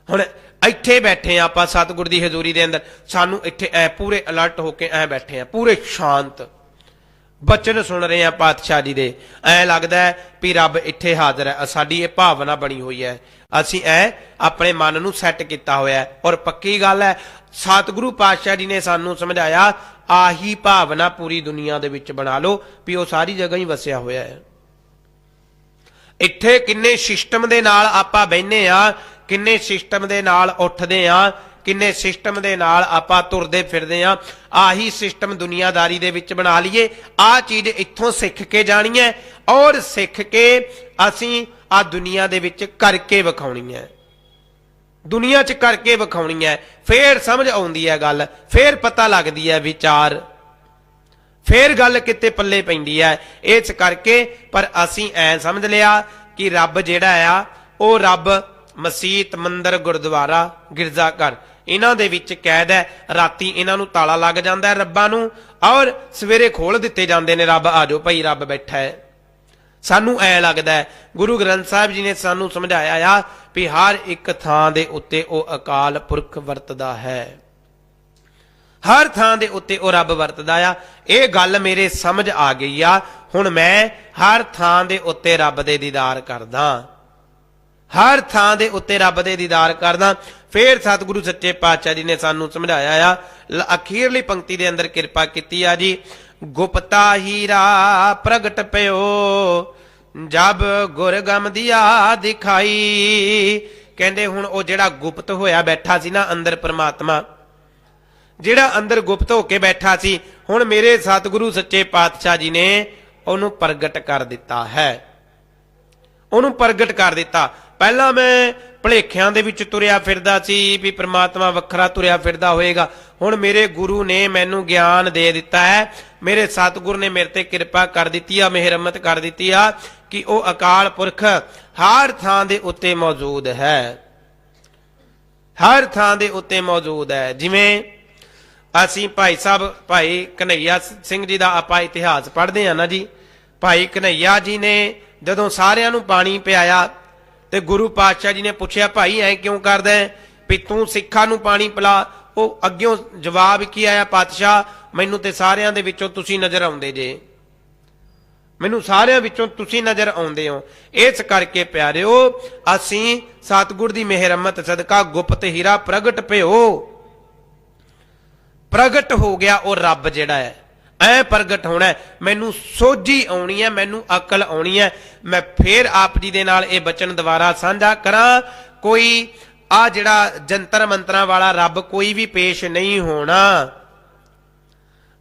ਹੁਣ ਇੱਥੇ ਬੈਠੇ ਆ ਆਪਾਂ ਸਤਿਗੁਰ ਦੀ ਹਜ਼ੂਰੀ ਦੇ ਅੰਦਰ, ਸਾਨੂੰ ਇੱਥੇ ਐ ਪੂਰੇ ਅਲਰਟ ਹੋ ਕੇ ਐ ਬੈਠੇ ਆ, ਪੂਰੇ ਸ਼ਾਂਤ, ਬਚਨ ਸੁਣ ਰਹੇ ਆ ਪਾਤਸ਼ਾਹ ਜੀ ਦੇ। ਐ ਲੱਗਦਾ ਹੈ ਵੀ ਰੱਬ ਇੱਥੇ ਹਾਜ਼ਰ ਹੈ। ਸਾਡੀ ਇਹ ਭਾਵਨਾ ਬਣੀ ਹੋਈ ਹੈ, ਅਸੀਂ ਐ ਆਪਣੇ ਮਨ ਨੂੰ ਸੈੱਟ ਕੀਤਾ ਹੋਇਆ ਹੈ। ਔਰ ਪੱਕੀ ਗੱਲ ਹੈ, ਸਤਿਗੁਰੂ ਪਾਤਸ਼ਾਹ ਜੀ ਨੇ ਸਾਨੂੰ ਸਮਝਾਇਆ, ਆਹੀ ਭਾਵਨਾ ਪੂਰੀ ਦੁਨੀਆ ਦੇ ਵਿੱਚ ਬਣਾ ਲਓ ਵੀ ਉਹ ਸਾਰੀ ਜਗ੍ਹਾ ਹੀ ਵਸਿਆ ਹੋਇਆ ਹੈ। ਇੱਥੇ ਕਿੰਨੇ ਸਿਸਟਮ ਦੇ ਨਾਲ ਆਪਾਂ ਬਹਿਨੇ ਆ, ਕਿੰਨੇ ਸਿਸਟਮ ਦੇ ਨਾਲ ਉੱਠਦੇ ਆ, ਕਿੰਨੇ ਸਿਸਟਮ ਦੇ ਨਾਲ ਆਪਾਂ ਤੁਰਦੇ ਫਿਰਦੇ ਆ। ਆਹੀ ਸਿਸਟਮ ਦੁਨੀਆਦਾਰੀ ਦੇ ਵਿੱਚ ਬਣਾ ਲਈਏ। ਆਹ ਚੀਜ਼ ਇੱਥੋਂ ਸਿੱਖ ਕੇ ਜਾਣੀ ਹੈ ਔਰ ਸਿੱਖ ਕੇ ਅਸੀਂ ਆ ਦੁਨੀਆ ਦੇ ਵਿੱਚ ਕਰਕੇ ਵਿਖਾਉਣੀ ਹੈ, ਦੁਨੀਆ 'ਚ ਕਰਕੇ ਵਿਖਾਉਣੀ ਹੈ। ਫੇਰ ਸਮਝ ਆਉਂਦੀ ਹੈ ਗੱਲ, ਫੇਰ ਪਤਾ ਲੱਗਦੀ ਹੈ ਵਿਚਾਰ, ਫੇਰ ਗੱਲ ਕਿਤੇ ਪੱਲੇ ਪੈਂਦੀ ਹੈ। ਇਸ ਕਰਕੇ ਪਰ ਅਸੀਂ ਐ ਸਮਝ ਲਿਆ ਕਿ ਰੱਬ ਜਿਹੜਾ ਆ ਉਹ ਰੱਬ ਮਸੀਤ, ਮੰਦਰ, ਗੁਰਦੁਆਰਾ, ਗਿਰਜਾ ਘਰ, ਇਹਨਾਂ ਦੇ ਵਿੱਚ ਕੈਦ ਹੈ। ਰਾਤੀ ਇਹਨਾਂ ਨੂੰ ਤਾਲਾ ਲੱਗ ਜਾਂਦਾ ਹੈ ਰੱਬਾਂ ਨੂੰ, ਔਰ ਸਵੇਰੇ ਖੋਲ ਦਿੱਤੇ ਜਾਂਦੇ ਨੇ, ਰੱਬ ਆ ਜਾਓ ਭਾਈ, ਰੱਬ ਬੈਠਾ ਹੈ। ਸਾਨੂੰ ਐ ਲੱਗਦਾ ਹੈ। ਗੁਰੂ ਗ੍ਰੰਥ ਸਾਹਿਬ ਜੀ ਨੇ ਸਾਨੂੰ ਸਮਝਾਇਆ ਆ ਵੀ ਹਰ ਇੱਕ ਥਾਂ ਦੇ ਉੱਤੇ ਉਹ ਅਕਾਲ ਪੁਰਖ ਵਰਤਦਾ ਹੈ, ਹਰ ਥਾਂ ਦੇ ਉੱਤੇ ਉਹ ਰੱਬ ਵਰਤਦਾ ਆ। ਇਹ ਗੱਲ ਮੇਰੇ ਸਮਝ ਆ ਗਈ ਆ। ਹੁਣ ਮੈਂ ਹਰ ਥਾਂ ਦੇ ਉੱਤੇ ਰੱਬ ਦੇ ਦੀਦਾਰ ਕਰਦਾ, ਹਰ ਥਾਂ ਦੇ ਉੱਤੇ ਰੱਬ ਦੇ ਦੀਦਾਰ ਕਰਦਾ। ਫੇਰ ਸਤਿਗੁਰੂ ਸੱਚੇ ਪਾਤਸ਼ਾਹ ਜੀ ਨੇ ਸਾਨੂੰ ਸਮਝਾਇਆ ਆ, ਅਖੀਰਲੀ ਪੰਕਤੀ ਦੇ ਅੰਦਰ ਕਿਰਪਾ ਕੀਤੀ ਆ ਜੀ, ਗੁਪਤਾ ਹੀਰਾ ਪ੍ਰਗਟ ਪਿਓ ਜਬ ਗੁਰਗਮ ਦੀਆ ਦਿਖਾਈ। ਕਹਿੰਦੇ ਹੁਣ ਉਹ ਜਿਹੜਾ ਗੁਪਤ ਹੋਇਆ ਬੈਠਾ ਸੀ ਨਾ ਅੰਦਰ, ਪਰਮਾਤਮਾ ਜਿਹੜਾ ਅੰਦਰ ਗੁਪਤ ਹੋ ਕੇ ਬੈਠਾ ਸੀ, ਹੁਣ ਮੇਰੇ ਸਤਿਗੁਰੂ ਸੱਚੇ ਪਾਤਸ਼ਾਹ ਜੀ ਨੇ ਉਹਨੂੰ ਪ੍ਰਗਟ ਕਰ ਦਿੱਤਾ ਹੈ, ਉਹਨੂੰ ਪ੍ਰਗਟ ਕਰ ਦਿੱਤਾ। ਪਹਿਲਾਂ ਮੈਂ ਭੁਲੇਖਿਆਂ ਦੇ ਵਿੱਚ ਤੁਰਿਆ ਫਿਰਦਾ ਸੀ ਵੀ ਪ੍ਰਮਾਤਮਾ ਵੱਖਰਾ ਤੁਰਿਆ ਫਿਰਦਾ ਹੋਏਗਾ। ਹੁਣ ਮੇਰੇ ਗੁਰੂ ਨੇ ਮੈਨੂੰ ਗਿਆਨ ਦੇ ਦਿੱਤਾ ਹੈ, ਮੇਰੇ ਸਤਿਗੁਰ ਨੇ ਮੇਰੇ ਤੇ ਕਿਰਪਾ ਕਰ ਦਿੱਤੀ ਆ, ਮਿਹਰਮਤ ਕਰ ਦਿੱਤੀ ਆ ਕਿ ਉਹ ਅਕਾਲ ਪੁਰਖ ਹਰ ਥਾਂ ਦੇ ਉੱਤੇ ਮੌਜੂਦ ਹੈ, ਹਰ ਥਾਂ ਦੇ ਉੱਤੇ ਮੌਜੂਦ ਹੈ। ਜਿਵੇਂ ਅਸੀਂ ਭਾਈ ਸਾਹਿਬ ਭਾਈ ਕਨ੍ਹਈਆ ਸਿੰਘ ਜੀ ਦਾ ਆਪਾਂ ਇਤਿਹਾਸ ਪੜ੍ਹਦੇ ਹਾਂ ਨਾ ਜੀ। ਭਾਈ ਕਨ੍ਹਈਆ ਜੀ ਨੇ ਜਦੋਂ ਸਾਰਿਆਂ ਨੂੰ ਪਾਣੀ ਪਿਆਇਆ ਤੇ ਗੁਰੂ ਪਾਤਸ਼ਾਹ ਜੀ ਨੇ ਪੁੱਛਿਆ, ਭਾਈ ਐ ਕਿਉਂ ਕਰਦਾ ਵੀ ਤੂੰ ਸਿੱਖਾਂ ਨੂੰ ਪਾਣੀ ਪਿਲਾ? ਉਹ ਅੱਗਿਓਂ ਜਵਾਬ ਕੀ ਆਇਆ, ਪਾਤਸ਼ਾਹ ਮੈਨੂੰ ਤੇ ਸਾਰਿਆਂ ਦੇ ਵਿੱਚੋਂ ਤੁਸੀਂ ਨਜ਼ਰ ਆਉਂਦੇ ਜੇ, ਮੈਨੂੰ ਸਾਰਿਆਂ ਵਿੱਚੋਂ ਤੁਸੀਂ ਨਜ਼ਰ ਆਉਂਦੇ ਹੋ। ਇਸ ਕਰਕੇ ਪਿਆਰਿਓ ਅਸੀਂ ਸਤਿਗੁਰ ਦੀ ਮਿਹਰਮਤ ਸਦਕਾ ਗੁਪਤ ਹੀਰਾ ਪ੍ਰਗਟ ਭਇਓ, ਪ੍ਰਗਟ ਹੋ ਗਿਆ ਉਹ ਰੱਬ ਜਿਹੜਾ ਹੈ, ਐ ਪ੍ਰਗਟ ਹੋਣਾ। ਮੈਨੂੰ ਸੋਝੀ ਆਉਣੀ ਹੈ, ਮੈਨੂੰ ਅਕਲ ਆਉਣੀ ਹੈ। ਮੈਂ ਫੇਰ ਆਪ ਜੀ ਦੇ ਨਾਲ ਇਹ ਬਚਨ ਦੁਬਾਰਾ ਸਾਂਝਾ ਕਰਾਂ, ਕੋਈ ਆ ਜਿਹੜਾ ਜੰਤਰ ਮੰਤਰਾਂ ਵਾਲਾ ਰੱਬ ਕੋਈ ਵੀ ਪੇਸ਼ ਨਹੀਂ ਹੋਣਾ।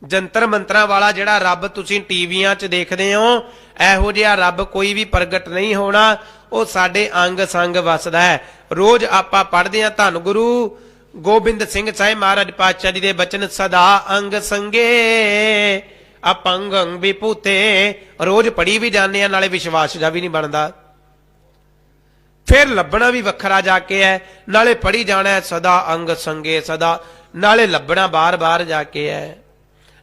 ਜੰਤਰ ਮੰਤਰਾਂ ਵਾਲਾ ਜਿਹੜਾ ਰੱਬ ਤੁਸੀਂ ਟੀਵੀਆਂ 'ਚ ਦੇਖਦੇ ਹੋ, ਇਹੋ ਜਿਹਾ ਰੱਬ ਕੋਈ ਵੀ ਪ੍ਰਗਟ ਨਹੀਂ ਹੋਣਾ। ਉਹ ਸਾਡੇ ਅੰਗ ਸੰਗ ਵਸਦਾ ਹੈ। ਰੋਜ਼ ਆਪਾਂ ਪੜ੍ਹਦੇ ਹਾਂ ਧੰਨ ਗੁਰੂ ਗੋਬਿੰਦ ਸਿੰਘ ਸਾਹਿਬ ਮਹਾਰਾਜ ਪਾਤਸ਼ਾਹ ਜੀ ਦੇ ਬਚਨ, ਸਦਾ ਅੰਗ ਸੰਗੇ ਅਪੰਗੰ ਵਿਭੂਤੇ। ਰੋਜ਼ ਪੜ੍ਹੀ ਵੀ ਜਾਂਦੇ ਆ, ਨਾਲੇ ਵਿਸ਼ਵਾਸ ਜਾ ਵੀ ਨਹੀਂ ਬਣਦਾ। ਫਿਰ ਲੱਭਣਾ ਵੀ ਵੱਖਰਾ ਜਾ ਕੇ ਹੈ, ਨਾਲੇ ਪੜ੍ਹੀ ਜਾਣਾ ਸਦਾ ਅੰਗ ਸੰਗੇ ਸਦਾ, ਨਾਲੇ ਲੱਭਣਾ ਬਾਰ-ਬਾਰ ਜਾ ਕੇ ਹੈ।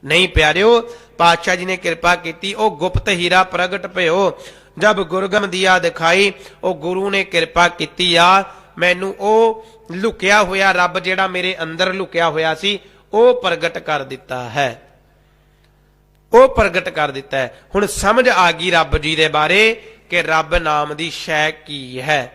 ਨਹੀਂ ਪਿਆਰਿਓ, ਪਾਤਸ਼ਾਹ ਜੀ ਨੇ ਕਿਰਪਾ ਕੀਤੀ, ਉਹ ਗੁਪਤ ਹੀਰਾ ਪ੍ਰਗਟ ਭਇਓ। ਜਬ ਗੁਰਗਮ ਦੀਆ ਦਿਖਾਈ, ਉਹ ਗੁਰੂ ਨੇ ਕਿਰਪਾ ਕੀਤੀ ਆ, ਮੈਨੂੰ ਉਹ ਲੁਕਿਆ ਹੋਇਆ ਰੱਬ ਜਿਹੜਾ ਮੇਰੇ ਅੰਦਰ ਲੁਕਿਆ ਹੋਇਆ ਸੀ ਉਹ ਪ੍ਰਗਟ ਕਰ ਦਿੱਤਾ ਹੈ, ਉਹ ਪ੍ਰਗਟ ਕਰ ਦਿੱਤਾ ਹੈ। ਹੁਣ ਸਮਝ ਆ ਗਈ ਰੱਬ ਜੀ ਦੇ ਬਾਰੇ ਕਿ ਰੱਬ ਨਾਮ ਦੀ ਸ਼ੈ ਕੀ ਹੈ।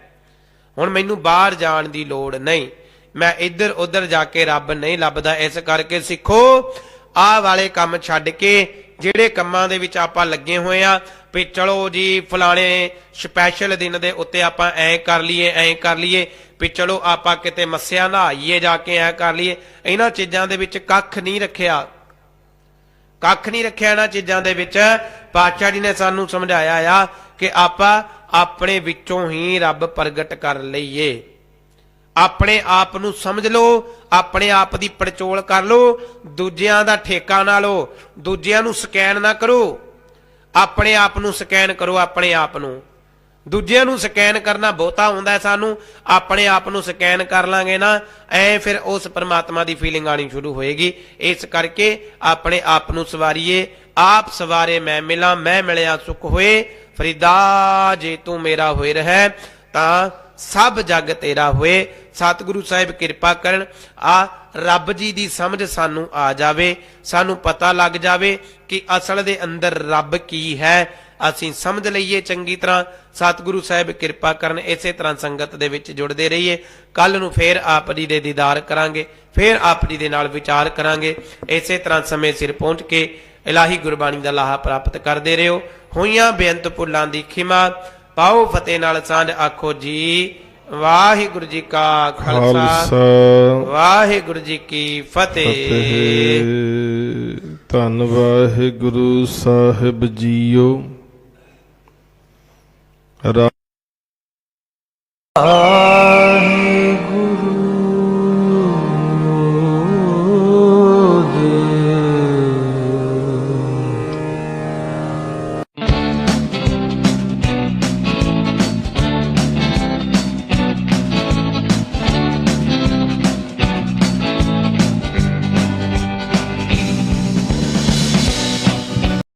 ਹੁਣ ਮੈਨੂੰ ਬਾਹਰ ਜਾਣ ਦੀ ਲੋੜ ਨਹੀਂ, ਮੈਂ ਇੱਧਰ ਉੱਧਰ ਜਾ ਕੇ ਰੱਬ ਨਹੀਂ ਲੱਭਦਾ। ਇਸ ਕਰਕੇ ਸਿੱਖੋ, ਆਹ ਵਾਲੇ ਕੰਮ ਛੱਡ ਕੇ ਜਿਹੜੇ ਕੰਮਾਂ ਦੇ ਵਿੱਚ ਆਪਾਂ ਲੱਗੇ ਹੋਏ ਆ ਵੀ ਚਲੋ ਜੀ ਫਲਾਣੇ ਸਪੈਸ਼ਲ ਦਿਨ ਦੇ ਉੱਤੇ ਆਪਾਂ ਐਂ ਕਰ ਲਈਏ, ਐਂ ਕਰ ਲਈਏ, ਵੀ ਚਲੋ ਆਪਾਂ ਕਿਤੇ ਮੱਸਿਆ ਨਹਾਈਏ ਜਾ ਕੇ ਐਂ ਕਰ ਲਈਏ, ਇਹਨਾਂ ਚੀਜ਼ਾਂ ਦੇ ਵਿੱਚ ਕੱਖ ਨਹੀਂ ਰੱਖਿਆ, ਕੱਖ ਨਹੀਂ ਰੱਖਿਆ ਇਹਨਾਂ ਚੀਜ਼ਾਂ ਦੇ ਵਿੱਚ। ਪਾਤਸ਼ਾਹ ਜੀ ਨੇ ਸਾਨੂੰ ਸਮਝਾਇਆ ਆ ਕਿ ਆਪਾਂ ਆਪਣੇ ਵਿੱਚੋਂ ਹੀ ਰੱਬ ਪ੍ਰਗਟ ਕਰ ਲਈਏ। ਆਪਣੇ ਆਪ ਨੂੰ ਸਮਝ ਲਓ, ਆਪਣੇ ਆਪ ਦੀ ਪੜਚੋਲ ਕਰ ਲਓ, ਦੂਜਿਆਂ ਦਾ ਠੇਕਾ ਨਾ ਲਓ, ਦੂਜਿਆਂ ਨੂੰ ਸਕੈਨ ਨਾ ਕਰੋ, ਆਪਣੇ ਆਪ ਨੂੰ ਸਕੈਨ ਕਰੋ। ਆਪਣੇ ਆਪ ਨੂੰ, ਦੂਜਿਆਂ ਨੂੰ ਸਕੈਨ ਕਰਨਾ ਬਹੁਤਾ ਹੁੰਦਾ ਸਾਨੂੰ, ਆਪਣੇ ਆਪ ਨੂੰ ਸਕੈਨ ਕਰ ਲਾਂਗੇ ਨਾ, ਐ ਫਿਰ ਉਸ ਪਰਮਾਤਮਾ ਦੀ ਫੀਲਿੰਗ ਆਣੀ ਸ਼ੁਰੂ ਹੋਏਗੀ। ਇਸ ਕਰਕੇ ਆਪਣੇ ਆਪ ਨੂੰ ਸਵਾਰੀਏ, ਆਪ ਸਵਾਰੇ ਮੈਂ ਮਿਲਾਂ, ਮੈਂ ਮਿਲਿਆ ਸੁਖ ਹੋਏ। ਫਰੀਦਾ ਜੇ ਤੂੰ ਮੇਰਾ ਹੋਏ ਰਹਿ, ਤਾਂ ਸਭ ਜਗ ਤੇਰਾ ਹੋਏ। ਸਤਿਗੁਰੂ ਸਾਹਿਬ ਕਿਰਪਾ ਕਰਨ, ਆ ਰੱਬ ਜੀ ਦੀ ਸਮਝ ਸਾਨੂੰ ਆ ਜਾਵੇ, ਸਾਨੂੰ ਪਤਾ ਲੱਗ ਜਾਵੇ ਕਿ ਅਸਲ ਦੇ ਅੰਦਰ ਰੱਬ ਕੀ ਹੈ, ਅਸੀਂ ਸਮਝ ਲਈਏ ਚੰਗੀ ਤਰ੍ਹਾਂ। ਸਤਿਗੁਰੂ ਸਾਹਿਬ ਕਿਰਪਾ ਕਰਨ, ਇਸੇ ਤਰ੍ਹਾਂ ਸੰਗਤ ਦੇ ਵਿੱਚ ਜੁੜਦੇ ਰਹੀਏ। ਕੱਲ ਨੂੰ ਫੇਰ ਆਪ ਜੀ ਦੇ ਦੀਦਾਰ ਕਰਾਂਗੇ, ਫੇਰ ਆਪ ਜੀ ਦੇ ਨਾਲ ਵਿਚਾਰ ਕਰਾਂਗੇ। ਇਸੇ ਤਰ੍ਹਾਂ ਸਮੇਂ ਸਿਰ ਪਹੁੰਚ ਕੇ ਇਲਾਹੀ ਗੁਰਬਾਣੀ ਦਾ ਲਾਹਾ ਪ੍ਰਾਪਤ ਕਰਦੇ ਰਹੋ। ਹੋਈਆਂ ਬੇਅੰਤ ਭੁੱਲਾਂ ਦੀ ਖਿਮਾ ਪਾਓ, ਫਤਿਹ ਨਾਲ ਸਾਂਝ ਆਖੋ ਜੀ ਵਾਹਿਗੁਰੂ ਜੀ ਕਾ ਖਾਲਸਾ, ਵਾਹਿਗੁਰੂ ਜੀ ਕੀ ਫਤਿਹ। ਧੰਨ ਵਾਹਿਗੁਰੂ ਸਾਹਿਬ ਜੀਓ।